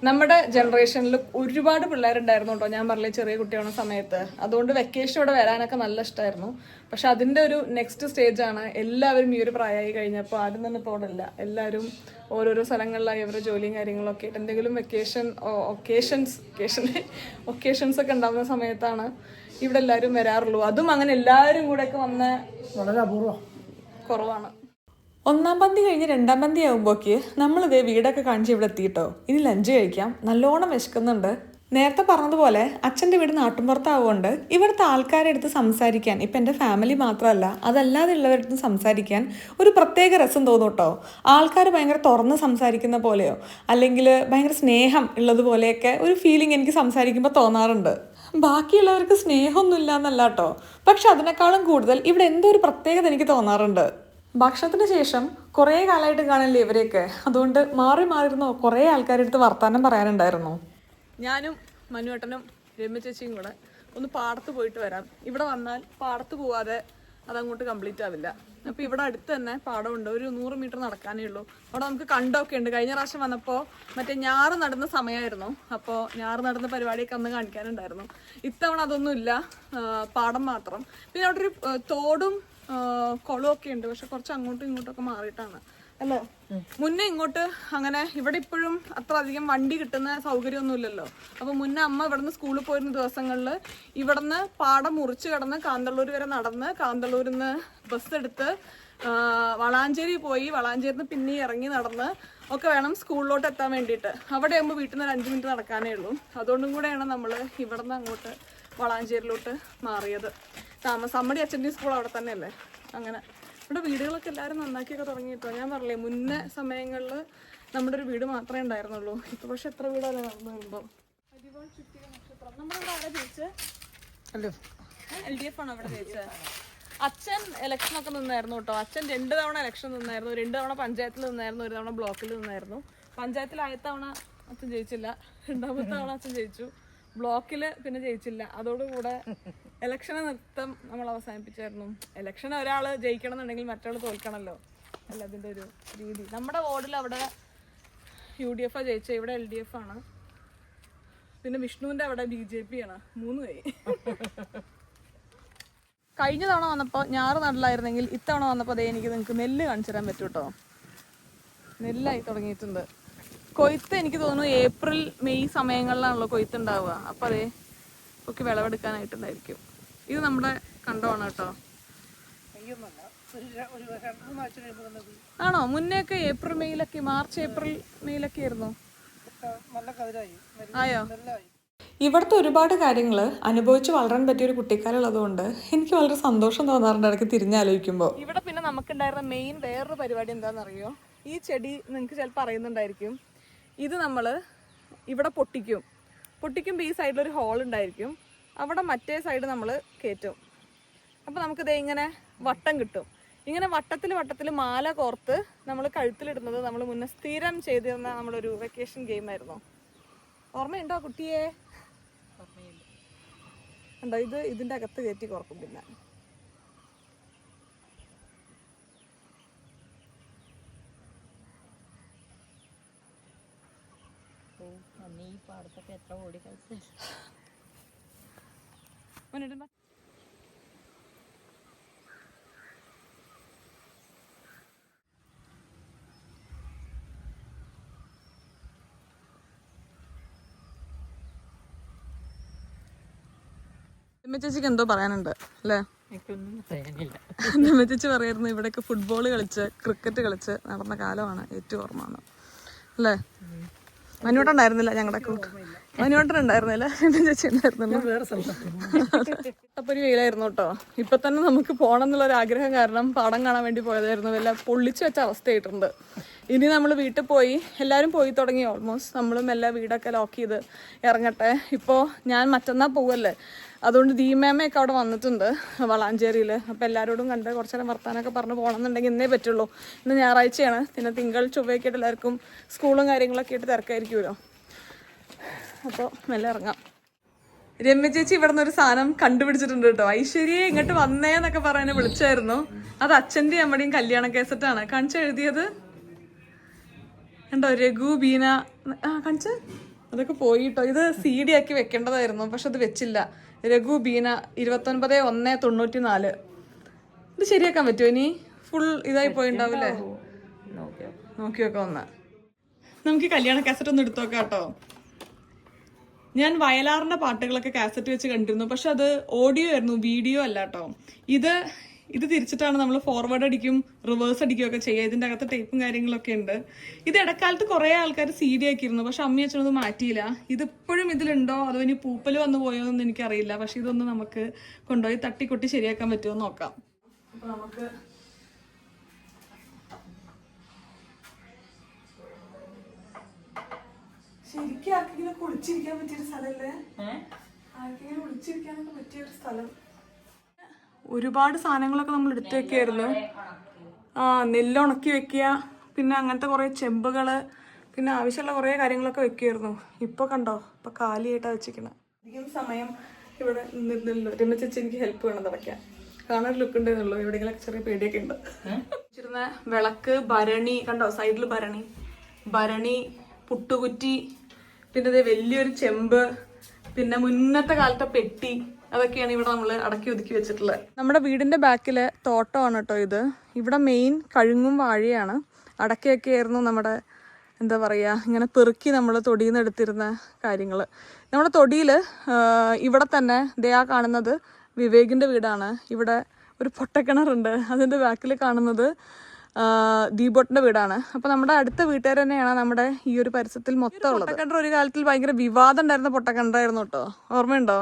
നമ്മുടെ ജനറേഷനിൽ ഒരുപാട് പിള്ളേരുണ്ടായിരുന്നു കേട്ടോ. ഞാൻ പറഞ്ഞ ചെറിയ കുട്ടിയാവുന്ന സമയത്ത്. അതുകൊണ്ട് വെക്കേഷൻ ഇവിടെ വരാനൊക്കെ നല്ല ഇഷ്ടമായിരുന്നു. പക്ഷെ അതിൻ്റെ ഒരു നെക്സ്റ്റ് സ്റ്റേജാണ് എല്ലാവരും ഈ ഒരു പ്രായമായി കഴിഞ്ഞപ്പോൾ ആരും തന്നെ ഇപ്പോൾ അവിടെ ഇല്ല. എല്ലാവരും ഓരോരോ സ്ഥലങ്ങളിലായി അവരുടെ ജോലിയും കാര്യങ്ങളൊക്കെ ആയിട്ട് എന്തെങ്കിലും ഒക്കേഷൻസ് ഒക്കെ ഉണ്ടാകുന്ന സമയത്താണ് ഇവിടെ എല്ലാവരും വരാറുള്ളൂ. അതും അങ്ങനെ എല്ലാവരും കൂടെ ഒക്കെ വന്ന വളരെ അപൂർവം കുറവാണ്. 1-ാം പന്തി കഴിഞ്ഞ് 2-ാം പന്തി ആകുമ്പോഴേക്ക് നമ്മളിതേ വീടൊക്കെ കാണിച്ച് ഇവിടെ എത്തിയിട്ടോ. ഇനി ലഞ്ച് കഴിക്കാം, നല്ലോണം വിശക്കുന്നുണ്ട്. നേരത്തെ പറഞ്ഞതുപോലെ അച്ഛൻ്റെ വീട് നാട്ടുമ്പുറത്താവുകൊണ്ട് ഇവിടുത്തെ ആൾക്കാരെ അടുത്ത് സംസാരിക്കാൻ, ഇപ്പം എൻ്റെ ഫാമിലി മാത്രമല്ല അതല്ലാതെ ഉള്ളവരടുത്ത് സംസാരിക്കാൻ ഒരു പ്രത്യേക രസം തോന്നും കേട്ടോ. ആൾക്കാർ ഭയങ്കര തുറന്ന് സംസാരിക്കുന്ന പോലെയോ അല്ലെങ്കിൽ ഭയങ്കര സ്നേഹം ഉള്ളതുപോലെയൊക്കെ ഒരു ഫീലിംഗ് എനിക്ക് സംസാരിക്കുമ്പോൾ തോന്നാറുണ്ട്. ബാക്കിയുള്ളവർക്ക് സ്നേഹമൊന്നുമില്ല എന്നല്ല കേട്ടോ, പക്ഷെ അതിനേക്കാളും കൂടുതൽ ഇവിടെ എന്തോ ഒരു പ്രത്യേകത എനിക്ക് തോന്നാറുണ്ട്. ഭക്ഷണത്തിന് ശേഷം കുറേ കാലമായിട്ട് കാണില്ലേ ഇവരെയൊക്കെ, അതുകൊണ്ട് മാറി മാറിയിരുന്നോ കുറേ ആൾക്കാരുടെ അടുത്ത് വർത്താനം പറയാനുണ്ടായിരുന്നു. ഞാനും മനുവേട്ടനും രമ്യ ചേച്ചിയും കൂടെ ഒന്ന് പാടത്ത് പോയിട്ട് വരാം. ഇവിടെ വന്നാൽ പാടത്ത് പോവാതെ അതങ്ങോട്ട് കംപ്ലീറ്റ് ആവില്ല. അപ്പോൾ ഇവിടെ അടുത്ത് തന്നെ പാടമുണ്ട്, ഒരു 100 മീറ്റർ നടക്കാനേ ഉള്ളൂ. അവിടെ നമുക്ക് കണ്ടൊക്കെ ഉണ്ട്. കഴിഞ്ഞ പ്രാവശ്യം വന്നപ്പോൾ മറ്റേ ഞാറ് നടുന്ന സമയമായിരുന്നു. അപ്പോൾ ഞാറ് നടുന്ന പരിപാടിയൊക്കെ അന്ന് കാണിക്കാനുണ്ടായിരുന്നു. ഇത്തവണ അതൊന്നും ഇല്ല, പാടം മാത്രം. പിന്നെ അവിടെ ഒരു തോടും കുളമൊക്കെ ഉണ്ട്, പക്ഷെ കുറച്ച് അങ്ങോട്ടും ഇങ്ങോട്ടൊക്കെ മാറിയിട്ടാണ് അല്ലേ. മുന്നേ ഇങ്ങോട്ട് അങ്ങനെ ഇവിടെ ഇപ്പോഴും അത്ര അധികം വണ്ടി കിട്ടുന്ന സൗകര്യമൊന്നും ഇല്ലല്ലോ. അപ്പോൾ മുന്നേ അമ്മ ഇവിടുന്ന് സ്കൂളിൽ പോയിരുന്ന ദിവസങ്ങളിൽ ഇവിടുന്ന് പാടം മുറിച്ച് കടന്ന് കാന്തള്ളൂർ വരെ നടന്ന്, കാന്തള്ളൂരിൽ നിന്ന് ബസ് എടുത്ത് വളാഞ്ചേരി പോയി, വളാഞ്ചേരിയിൽ നിന്ന് പിന്നെ ഇറങ്ങി നടന്ന് ഒക്കെ വേണം സ്കൂളിലോട്ട് എത്താൻ വേണ്ടിയിട്ട്. അവിടെ ആകുമ്പോൾ വീട്ടിൽ നിന്ന് 5 മിനിറ്റ് നടക്കാനേ ഉള്ളൂ. അതുകൊണ്ടും കൂടെയാണ് നമ്മൾ ഇവിടെ നിന്ന് അങ്ങോട്ട് വളാഞ്ചേരിയിലോട്ട് മാറിയത്. അമ്മടി അച്ഛൻ്റെയും സ്കൂൾ അവിടെ തന്നെയല്ലേ. അങ്ങനെ ഇവിടെ വീടുകളൊക്കെ എല്ലാവരും നന്നാക്കിയൊക്കെ തുടങ്ങിയിട്ടോ. ഞാൻ പറഞ്ഞില്ലേ മുന്നേ സമയങ്ങളിൽ നമ്മുടെ ഒരു വീട് മാത്രമേ ഉണ്ടായിരുന്നുള്ളൂ. ഇപ്പോൾ പക്ഷെ എത്ര വീടല്ലേ നടന്നു വരുമ്പോൾ. അരിവാൾ ചുറ്റിക നക്ഷത്രം നമ്മളിവിടെ അവിടെ ജയിച്ചത് LDF ആണ് അവിടെ ജയിച്ചത്. അച്ഛൻ ഇലക്ഷനൊക്കെ നിന്നായിരുന്നു കേട്ടോ. അച്ഛൻ 2 തവണ ഇലക്ഷൻ നിന്നായിരുന്നു. 2 തവണ പഞ്ചായത്തിൽ നിന്നായിരുന്നു, 1 തവണ ബ്ലോക്കിൽ നിന്നായിരുന്നു. പഞ്ചായത്തിൽ ആദ്യത്തെ തവണ അച്ഛൻ ജയിച്ചില്ല, 2ാമത്തെ തവണ അച്ഛൻ ജയിച്ചു. ബ്ലോക്കിൽ പിന്നെ ജയിച്ചില്ല. അതോടുകൂടെ ഇലക്ഷനെ നൃത്തം നമ്മൾ അവസാനിപ്പിച്ചായിരുന്നു. ഇലക്ഷൻ ഒരാൾ ജയിക്കണം എന്നുണ്ടെങ്കിൽ മറ്റൊരാൾ തോൽക്കണമല്ലോ, അല്ല അതിൻ്റെ ഒരു രീതി. നമ്മുടെ വാർഡിൽ അവിടെ UDF ജയിച്ചത്, ഇവിടെ LDF ആണ്. പിന്നെ വിഷ്ണുവിൻ്റെ അവിടെ BJP ആണ്. 3 കൈ. കഴിഞ്ഞ തവണ വന്നപ്പോൾ ഞാറ് നടലായിരുന്നെങ്കിൽ ഇത്തവണ വന്നപ്പോൾ അതേ എനിക്ക് നിങ്ങൾക്ക് നെല്ല് കാണിച്ചു തരാൻ പറ്റും കേട്ടോ. നെല്ലായി തുടങ്ങിയിട്ടുണ്ട്. കൊയ്ത്ത് എനിക്ക് തോന്നുന്നു ഏപ്രിൽ മെയ് സമയങ്ങളിലാണല്ലോ കൊയ്ത്ത് ഉണ്ടാവുക. അപ്പോൾ അതേ ഒക്കെ വിളവെടുക്കാനായിട്ടുണ്ടായിരിക്കും. ഇത് നമ്മുടെ കണ്ടമാണ് കേട്ടോ. ആണോ? മുന്നേ ഒക്കെ ഏപ്രിൽ മെയ്യിലൊക്കെ, മാർച്ച് ഏപ്രിൽ മെയ്യിലൊക്കെ ആയിരുന്നു. ആയോ? ഇവിടുത്തെ ഒരുപാട് കാര്യങ്ങൾ അനുഭവിച്ച് വളരാൻ പറ്റിയൊരു കുട്ടിക്കാലം ഉള്ളതുകൊണ്ട് എനിക്ക് വളരെ സന്തോഷം തോന്നാറുണ്ട് ഇടയ്ക്ക് തിരിഞ്ഞാലോചിക്കുമ്പോൾ. ഇവിടെ പിന്നെ നമുക്കുണ്ടായിരുന്ന മെയിൻ വേറൊരു പരിപാടി എന്താണെന്നറിയോ? ഈ ചെടി നിങ്ങൾക്ക് ചിലപ്പോൾ അറിയുന്നുണ്ടായിരിക്കും. ഇത് നമ്മൾ ഇവിടെ പൊട്ടിക്കുമ്പോൾ ഈ സൈഡിലൊരു ഹോൾ ഉണ്ടായിരിക്കും. അവിടെ മറ്റേ സൈഡ് നമ്മൾ കയറ്റും. അപ്പോൾ നമുക്കിതേ ഇങ്ങനെ വട്ടം കിട്ടും. ഇങ്ങനെ വട്ടത്തിൽ മാല കോർത്ത് നമ്മൾ കഴുത്തിലിടുന്നത് നമ്മൾ മുന്നേ സ്ഥിരം ചെയ്തിരുന്ന നമ്മളൊരു വെക്കേഷൻ ഗെയിമായിരുന്നു. ഓർമ്മയുണ്ടോ കുട്ടിയെ? ഉണ്ടോ? ഇതിൻ്റെ അകത്ത് കയറ്റി കോർക്കും. പിന്നെ ചേച്ചിക്ക് എന്തോ പറയാനുണ്ട് അല്ലേ? ചേച്ചി പറയായിരുന്നു ഇവിടെയൊക്കെ ഫുട്ബോൾ കളിച്ച് ക്രിക്കറ്റ് കളിച്ച് നടന്ന കാലമാണ് ഏറ്റവും ഓർമ്മ അല്ലേ? മനുവേട്ടുണ്ടായിരുന്നില്ല ഞങ്ങളുടെ കൂട്ട്. മനുവേട്ടനുണ്ടായിരുന്നില്ല, ചേച്ചി ഉണ്ടായിരുന്നില്ല. അപ്പൊ ഒരു വെയിലായിരുന്നു കേട്ടോ. ഇപ്പൊ തന്നെ നമുക്ക് പോകണം എന്നുള്ളൊരു ആഗ്രഹം കാരണം പാടം കാണാൻ വേണ്ടി പോയതായിരുന്നു. വല്ല പൊള്ളിച്ചു വെച്ച അവസ്ഥയായിട്ടുണ്ട്. ഇനി നമ്മൾ വീട്ടിൽ പോയി എല്ലാവരും പോയി തുടങ്ങി ഓൾമോസ്റ്റ്. നമ്മളും എല്ലാ വീടൊക്കെ ലോക്ക് ചെയ്ത് ഇറങ്ങട്ടെ. ഇപ്പോൾ ഞാൻ മറ്റന്നാൾ പോവല്ലേ, അതുകൊണ്ട് ദീമേമയൊക്കെ അവിടെ വന്നിട്ടുണ്ട് വളാഞ്ചേരിയിൽ. അപ്പോൾ എല്ലാവരോടും കണ്ട് കുറച്ച് നേരം വർത്താനൊക്കെ പറഞ്ഞ് പോകണമെന്നുണ്ടെങ്കിൽ ഇന്നേ പറ്റുള്ളൂ. ഇന്ന് ഞായറാഴ്ചയാണ്. പിന്നെ തിങ്കൾ ചൊവ്വയൊക്കെയായിട്ട് എല്ലാവർക്കും സ്കൂളും കാര്യങ്ങളൊക്കെ ആയിട്ട് തിരക്കായിരിക്കുമല്ലോ. അപ്പോൾ മെല്ലെ ഇറങ്ങാം. രമ്യ ചേച്ചി ഇവിടെ നിന്ന് ഒരു സാധനം കണ്ടുപിടിച്ചിട്ടുണ്ട് കേട്ടോ. ഐശ്വര്യയെ ഇങ്ങോട്ട് വന്നേന്നൊക്കെ പറയാൻ വിളിച്ചായിരുന്നു. അത് അച്ഛൻ്റെയും അമ്മയുടെയും കല്യാണ കേസറ്റാണ്. കാണിച്ചെഴുതിയത് ഉണ്ടോ? രഘു ബീന കാണിച്ച് അതൊക്കെ പോയിട്ടോ. ഇത് CD ആക്കി വെക്കേണ്ടതായിരുന്നു, പക്ഷെ അത് വെച്ചില്ല. രഘു ബീന 29/1/94. ഇത് ശരിയാക്കാൻ പറ്റുമോ? ഇനി ഫുൾ ഇതായി പോയിണ്ടാവില്ലേ? നോക്കി നോക്കാം ഒന്ന്. നമുക്ക് കല്യാണ കാസറ്റ് ഒന്ന് എടുത്തു നോക്കാം കേട്ടോ. ഞാൻ വയലാറിന്റെ പാട്ടുകളൊക്കെ കാസറ്റ് വെച്ച് കണ്ടിരുന്നു, പക്ഷെ അത് ഓഡിയോ ആയിരുന്നു, വീഡിയോ അല്ല കേട്ടോ. ഇത് തിരിച്ചിട്ടാണ് നമ്മൾ ഫോർവേഡ് അടിക്കും റിവേഴ്സ് അടിക്കും ഒക്കെ ചെയ്യുക. ഇതിൻ്റെ അകത്ത് ടേപ്പും കാര്യങ്ങളൊക്കെ ഉണ്ട്. ഇത് ഇടക്കാലത്ത് കുറേ ആൾക്കാർ CD ആക്കിയിരുന്നു, പക്ഷെ അമ്മയും അച്ഛനൊന്നും മാറ്റിയില്ല. ഇതിപ്പോഴും ഇതിലുണ്ടോ അതോ ഇനി പൂപ്പൽ വന്നു പോയോ എന്നൊന്നും എനിക്കറിയില്ല. പക്ഷെ ഇതൊന്ന് നമുക്ക് കൊണ്ടുപോയി തട്ടിക്കൊട്ടി ശരിയാക്കാൻ പറ്റുമോ എന്ന് നോക്കാം. അപ്പൊ നമുക്ക് ശരിക്കും ആർക്കെങ്കിലും കുളിച്ചിരിക്കാൻ പറ്റിയൊരു സ്ഥലമല്ലേ? ആർക്കെങ്കിലും കുളിച്ചിരിക്കാനൊക്കെ പറ്റിയൊരു സ്ഥലം. ഒരുപാട് സാധനങ്ങളൊക്കെ നമ്മൾ എടുത്തു വെക്കായിരുന്നു. നെല്ല് ഉണക്കി വെക്കുക, പിന്നെ അങ്ങനത്തെ കുറേ ചെമ്പുകള്, പിന്നെ ആവശ്യമുള്ള കുറേ കാര്യങ്ങളൊക്കെ വെക്കുമായിരുന്നു. ഇപ്പോൾ കണ്ടോ, ഇപ്പോൾ കാലിയായിട്ടാണ് വെച്ചിരിക്കുന്നത്. അധികം സമയം ഇവിടെ നിന്നിരുന്നല്ലോ. രമ്യ ചേച്ചി എനിക്ക് ഹെൽപ്പ് വേണം തുടയ്ക്കാൻ. കാണാൻ ലുക്ക് ഉണ്ടെന്നുള്ളൂ. എവിടെയെങ്കിലൊക്കെ ചെറിയ പേടിയൊക്കെ ഉണ്ട്. വെച്ചിരുന്ന വിളക്ക്, ഭരണി കണ്ടോ, സൈഡിൽ ഭരണി, പുട്ടുകുറ്റി, പിന്നെ ഇത് വലിയൊരു ചെമ്പ്, പിന്നെ മുന്നത്തെ കാലത്തെ പെട്ടി, അതൊക്കെയാണ് ഇവിടെ നമ്മൾ അടക്കി ഒതുക്കി വെച്ചിട്ടുള്ളത്. നമ്മുടെ വീടിന്റെ ബാക്കിലെ തോട്ടമാണ് കേട്ടോ ഇത്. ഇവിടെ മെയിൻ കഴുങ്ങും വാഴയാണ്. അടക്കയൊക്കെ ആയിരുന്നു നമ്മുടെ എന്താ പറയുക, ഇങ്ങനെ പെറുക്കി നമ്മൾ തൊടിയിൽ നിന്ന് എടുത്തിരുന്ന കാര്യങ്ങൾ. നമ്മുടെ തൊടിയിൽ ഇവിടെ തന്നെ ദയാ കാണുന്നത് വിവേകിൻ്റെ വീടാണ്. ഇവിടെ ഒരു പൊട്ടക്കിണറുണ്ട്. അതിൻ്റെ ബാക്കിൽ കാണുന്നത് ദീപോട്ടിൻ്റെ വീടാണ്. അപ്പോൾ നമ്മുടെ അടുത്ത വീട്ടുകാർ തന്നെയാണ് നമ്മുടെ ഈ ഒരു പരിസരത്തിൽ മൊത്തം ഉള്ളത്. പൊട്ടക്കിണർ ഒരു കാലത്തിൽ ഭയങ്കര വിവാദം ഉണ്ടായിരുന്ന പൊട്ടക്കിണറായിരുന്നു കേട്ടോ. ഓർമ്മയുണ്ടോ?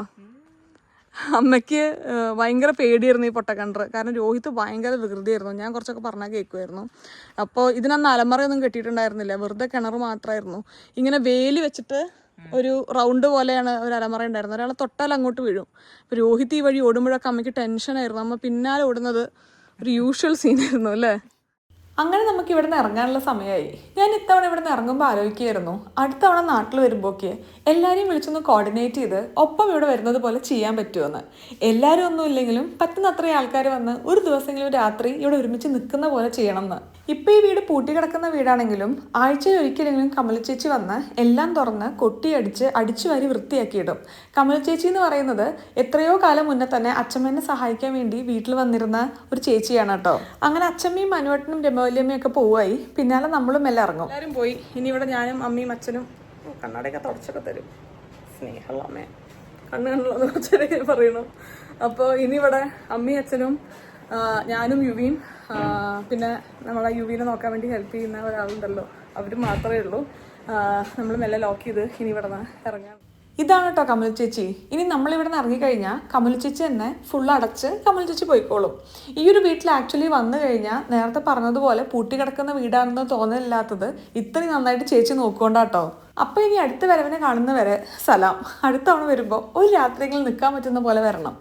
അമ്മയ്ക്ക് ഭയങ്കര പേടിയായിരുന്നു ഈ പൊട്ടക്കിണർ. കാരണം രോഹിത് ഭയങ്കര വികൃതിയായിരുന്നു. ഞാൻ കുറച്ചൊക്കെ പറഞ്ഞാൽ കേൾക്കുമായിരുന്നു. അപ്പോൾ ഇതിനന്ന് അലമറയൊന്നും കെട്ടിയിട്ടുണ്ടായിരുന്നില്ല, വെറുതെ കിണർ മാത്രമായിരുന്നു. ഇങ്ങനെ വേലി വെച്ചിട്ട് ഒരു റൗണ്ട് പോലെയാണ് ഒരു അലമറ ഉണ്ടായിരുന്നത്. ഒരാളെ തൊട്ടാൽ അങ്ങോട്ട് വീഴും. അപ്പോൾ രോഹിത് ഈ വഴി ഓടുമ്പോഴൊക്കെ അമ്മയ്ക്ക് ടെൻഷനായിരുന്നു. അമ്മ പിന്നാലെ ഓടുന്നത് ഒരു യൂഷ്വൽ സീനായിരുന്നു അല്ലേ? അങ്ങനെ നമുക്ക് ഇവിടെ നിന്ന് ഇറങ്ങാനുള്ള സമയമായി. ഞാൻ ഇത്തവണ ഇവിടെ നിന്ന് ഇറങ്ങുമ്പോൾ ആലോചിക്കുകയായിരുന്നു, അടുത്ത തവണ നാട്ടിൽ വരുമ്പോഴൊക്കെ എല്ലാവരെയും വിളിച്ചൊന്ന് കോർഡിനേറ്റ് ചെയ്ത് ഒപ്പം ഇവിടെ വരുന്നത് പോലെ ചെയ്യാൻ പറ്റുമെന്ന്. എല്ലാവരും ഒന്നും ഇല്ലെങ്കിലും പറ്റുന്ന അത്രയും ആൾക്കാർ വന്ന് ഒരു ദിവസമെങ്കിലും രാത്രി ഇവിടെ ഒരുമിച്ച് നിൽക്കുന്ന പോലെ ചെയ്യണം എന്ന്. ഇപ്പം ഈ വീട് പൂട്ടിക്കിടക്കുന്ന വീടാണെങ്കിലും ആഴ്ചയിൽ ഒരിക്കലെങ്കിലും കമല ചേച്ചി വന്ന് എല്ലാം തുറന്ന് കൊട്ടിയടിച്ച് അടിച്ചു വാരി വൃത്തിയാക്കിയിടും. കമല ചേച്ചി എന്ന് പറയുന്നത് എത്രയോ കാലം മുന്നേ തന്നെ അച്ഛമ്മേനെ സഹായിക്കാൻ വേണ്ടി വീട്ടിൽ വന്നിരുന്ന ഒരു ചേച്ചിയാണ് കേട്ടോ. അങ്ങനെ അച്ഛമ്മയും മനുവട്ടനും രമവല്യമ്മയും ഒക്കെ പോവായി, പിന്നാലെ നമ്മളും എല്ലാം ഇറങ്ങും. എല്ലാവരും പോയി. ഇനി ഇവിടെ ഞാനും അമ്മയും അച്ഛനും കണ്ണടയൊക്കെ തുടച്ചൊക്കെ തരും. സ്നേഹമുള്ള അമ്മേ, കണ്ണ് കണ്ണുള്ള കുറച്ചൊക്കെ പറയണു. അപ്പോൾ ഇനി ഇവിടെ അമ്മയും അച്ഛനും ഞാനും യുവിയും പിന്നെ നമ്മളെ യുവിനെ നോക്കാൻ വേണ്ടി ഹെൽപ്പ് ചെയ്യുന്ന ഒരാളുണ്ടല്ലോ, അവർ മാത്രമേ ഉള്ളൂ. നമ്മൾ മെല്ലെ ലോക്ക് ചെയ്ത് ഇനി ഇവിടെ നിന്ന് ഇറങ്ങാം. ഇതാണ് കേട്ടോ കമല ചേച്ചി. ഇനി നമ്മളിവിടെ നിന്ന് ഇറങ്ങിക്കഴിഞ്ഞാൽ കമല ചേച്ചി തന്നെ ഫുള്ള് അടച്ച് കമല ചേച്ചി പോയിക്കോളും. ഈ ഒരു വീട്ടിൽ ആക്ച്വലി വന്നു കഴിഞ്ഞാൽ നേരത്തെ പറഞ്ഞതുപോലെ പൂട്ടിക്കിടക്കുന്ന വീടാണെന്ന് തോന്നലില്ലാത്തത് ഇത്രയും നന്നായിട്ട് ചേച്ചി നോക്കുകൊണ്ടാട്ടോ. അപ്പോൾ ഇനി അടുത്ത വരവിനെ കാണുന്നവരെ സലാം. അടുത്ത തവണ വരുമ്പോൾ ഒരു രാത്രിയെങ്കിലും നിൽക്കാൻ പറ്റുന്ന പോലെ വരണം.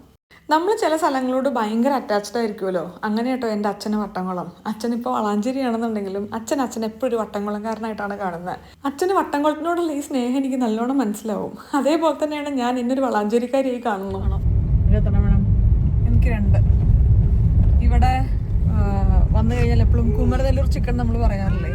നമ്മൾ ചില സ്ഥലങ്ങളോട് ഭയങ്കര അറ്റാച്ച്ഡ് ആയിരിക്കുമല്ലോ. അങ്ങനെ കേട്ടോ എൻ്റെ അച്ഛന് വട്ടംകുളം. അച്ഛനിപ്പോൾ വളാഞ്ചേരിയാണെന്നുണ്ടെങ്കിലും അച്ഛൻ എപ്പോഴും ഒരു വട്ടംകുളംകാരനായിട്ടാണ് കാണുന്നത്. അച്ഛന് വട്ടംകുളത്തിനോടുള്ള ഈ സ്നേഹം എനിക്ക് നല്ലോണം മനസ്സിലാവും. അതേപോലെ തന്നെയാണ് ഞാൻ എന്നൊരു വളാഞ്ചേരിക്കാരിയായി കാണുന്നു. എനിക്ക് 2 ഇവിടെ വന്നു കഴിഞ്ഞാൽ എപ്പോഴും കുമരനെല്ലൂർ ചിക്കൻ നമ്മൾ പറയാറില്ലേ.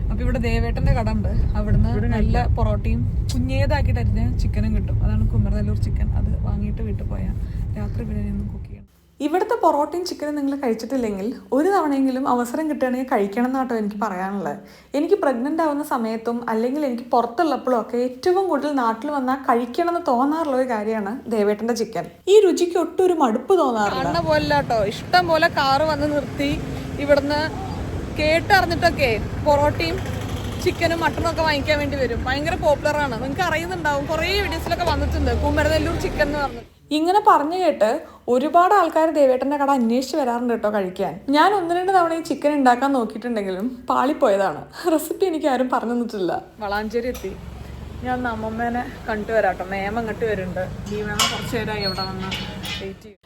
അപ്പോൾ ഇവിടെ ദേവേട്ടൻ്റെ കട ഉണ്ട്. അവിടുന്ന് നല്ല പൊറോട്ടയും കുഞ്ഞേതാക്കിയിട്ട് അരിഞ്ഞ ചിക്കനും കിട്ടും. അതാണ് കുമരനെല്ലൂർ ചിക്കൻ. അത് വാങ്ങിയിട്ട് വീട്ടിൽ പോയാൽ രാത്രി പിന്നെ ഒന്ന് കുക്ക് ചെയ്യണം. ഇവിടുത്തെ പൊറോട്ടയും ചിക്കനും നിങ്ങൾ കഴിച്ചിട്ടില്ലെങ്കിൽ ഒരു തവണയെങ്കിലും അവസരം കിട്ടുകയാണെങ്കിൽ കഴിക്കണം എന്നാട്ടോ എനിക്ക് പറയാനുള്ളത്. എനിക്ക് പ്രഗ്നൻ്റ് ആവുന്ന സമയത്തും അല്ലെങ്കിൽ എനിക്ക് പുറത്തുള്ളപ്പോഴും ഒക്കെ ഏറ്റവും കൂടുതൽ നാട്ടിൽ വന്നാൽ കഴിക്കണം എന്ന് തോന്നാറുള്ള ഒരു കാര്യമാണ് ദേവേട്ടൻ്റെ ചിക്കൻ. ഈ രുചിക്ക് ഒട്ടും ഒരു മടുപ്പ് തോന്നാറില്ല. കാണുന്ന പോലെ കേട്ടോ, ഇഷ്ടം പോലെ കാറ് വന്ന് നിർത്തി ഇവിടുന്ന് കേട്ടറിഞ്ഞിട്ടൊക്കെ പൊറോട്ടയും ചിക്കനും മട്ടനും ഒക്കെ വാങ്ങിക്കാൻ വേണ്ടി വരും. ഭയങ്കര പോപ്പുലറാണ്. നിങ്ങൾക്ക് അറിയുന്നുണ്ടാവും, കുറേ വീഡിയോസിലൊക്കെ വന്നിട്ടുണ്ട് കുമരനെല്ലൂർ ചിക്കൻ എന്ന് പറഞ്ഞു. ഇങ്ങനെ പറഞ്ഞു കേട്ട് ഒരുപാട് ആൾക്കാർ ദേവേട്ടൻ്റെ കട അന്വേഷിച്ച് വരാറുണ്ട് കേട്ടോ കഴിക്കാൻ. ഞാൻ 1-2 തവണ ഈ ചിക്കൻ ഉണ്ടാക്കാൻ നോക്കിയിട്ടുണ്ടെങ്കിലും പാളിപ്പോയതാണ്. റെസിപ്പി എനിക്ക് ആരും പറഞ്ഞു തന്നിട്ടില്ല. വളാഞ്ചേരി എത്തി. ഞാൻ അമ്മമ്മേനെ കണ്ടുവരാട്ടോ. മേമ അങ്ങോട്ട് വരുന്നുണ്ട്. ഈ മേമ കുറച്ച് നേരമായി അവിടെ വന്ന് വെയിറ്റ് ചെയ്യും.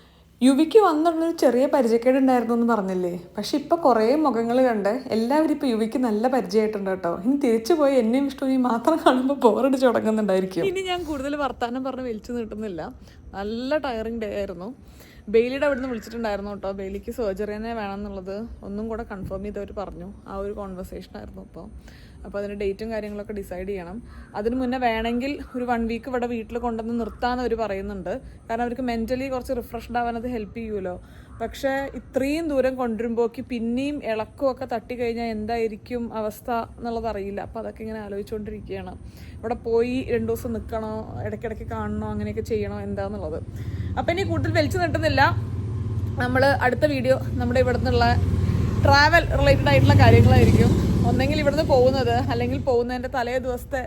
യുവിക്ക് വന്നിട്ടൊരു ചെറിയ പരിചയക്കേട് ഉണ്ടായിരുന്നു എന്ന് പറഞ്ഞില്ലേ. പക്ഷെ ഇപ്പൊ കുറേ മുഖങ്ങൾ കണ്ട് എല്ലാവരും ഇപ്പൊ യുവിക്ക് നല്ല പരിചയമായിട്ടുണ്ട് കേട്ടോ. ഇനി തിരിച്ചു പോയി എന്നെയും ഇഷ്ടവും മാത്രം കാണുമ്പോൾ ബോറടിച്ച് തുടങ്ങുന്നുണ്ടായിരിക്കും. ഇനി ഞാൻ കൂടുതൽ വർത്താനം പറഞ്ഞ് വലിച്ചു നീട്ടുന്നില്ല. നല്ല ടയറിങ് ഡേ ആയിരുന്നു. ബെയിലിയുടെ അവിടെ നിന്ന് വിളിച്ചിട്ടുണ്ടായിരുന്നു കേട്ടോ. ബെയിലിക്ക് സർജറി തന്നെ വേണമെന്നുള്ളത് ഒന്നും കൂടെ കൺഫേം ചെയ്തവർ പറഞ്ഞു. ആ ഒരു കോൺവെർസേഷൻ ആയിരുന്നു അപ്പോൾ അതിൻ്റെ ഡേറ്റും കാര്യങ്ങളൊക്കെ ഡിസൈഡ് ചെയ്യണം. അതിന് മുന്നേ വേണമെങ്കിൽ ഒരു 1 വീക്ക് ഇവിടെ വീട്ടിൽ കൊണ്ടുവന്ന് നിർത്താമെന്ന് അവർ പറയുന്നുണ്ട്. കാരണം അവർക്ക് മെൻ്റലി കുറച്ച് റിഫ്രഷ്ഡ് ആവാൻ അത് ഹെൽപ്പ് ചെയ്യുമല്ലോ. പക്ഷേ ഇത്രയും ദൂരം കൊണ്ടുവരുമ്പോഴേക്ക് പിന്നെയും ഇളക്കമൊക്കെ തട്ടിക്കഴിഞ്ഞാൽ എന്തായിരിക്കും അവസ്ഥ എന്നുള്ളത് അറിയില്ല. അപ്പോൾ അതൊക്കെ ഇങ്ങനെ ആലോചിച്ചുകൊണ്ടിരിക്കുകയാണ്. ഇവിടെ പോയി 2 ദിവസം നിൽക്കണോ, ഇടയ്ക്കിടയ്ക്ക് കാണണോ, അങ്ങനെയൊക്കെ ചെയ്യണോ എന്താണെന്നുള്ളത്. അപ്പോൾ ഇനി കൂടുതൽ വലിച്ചു നീട്ടുന്നില്ല. നമ്മൾ അടുത്ത വീഡിയോ നമ്മുടെ ഇവിടെ നിന്നുള്ള ട്രാവൽ റിലേറ്റഡ് ആയിട്ടുള്ള കാര്യങ്ങളായിരിക്കും. ഒന്നെങ്കിൽ ഇവിടുന്ന് പോകുന്നത് അല്ലെങ്കിൽ പോകുന്നതിൻ്റെ തലേ ദിവസത്തെ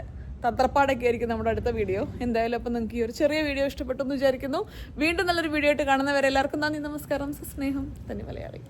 തത്രപ്പാടൊക്കെ ആയിരിക്കും നമ്മുടെ അടുത്ത വീഡിയോ. എന്തായാലും അപ്പം നിങ്ങൾക്ക് ഈ ഒരു ചെറിയ വീഡിയോ ഇഷ്ടപ്പെട്ടു എന്ന് വിചാരിക്കുന്നു. വീണ്ടും നല്ലൊരു വീഡിയോ ആയിട്ട് കാണുന്നവരെ എല്ലാവർക്കും നന്ദി, നമസ്കാരം, സ്നേഹം, തന്നെ മലയാളി.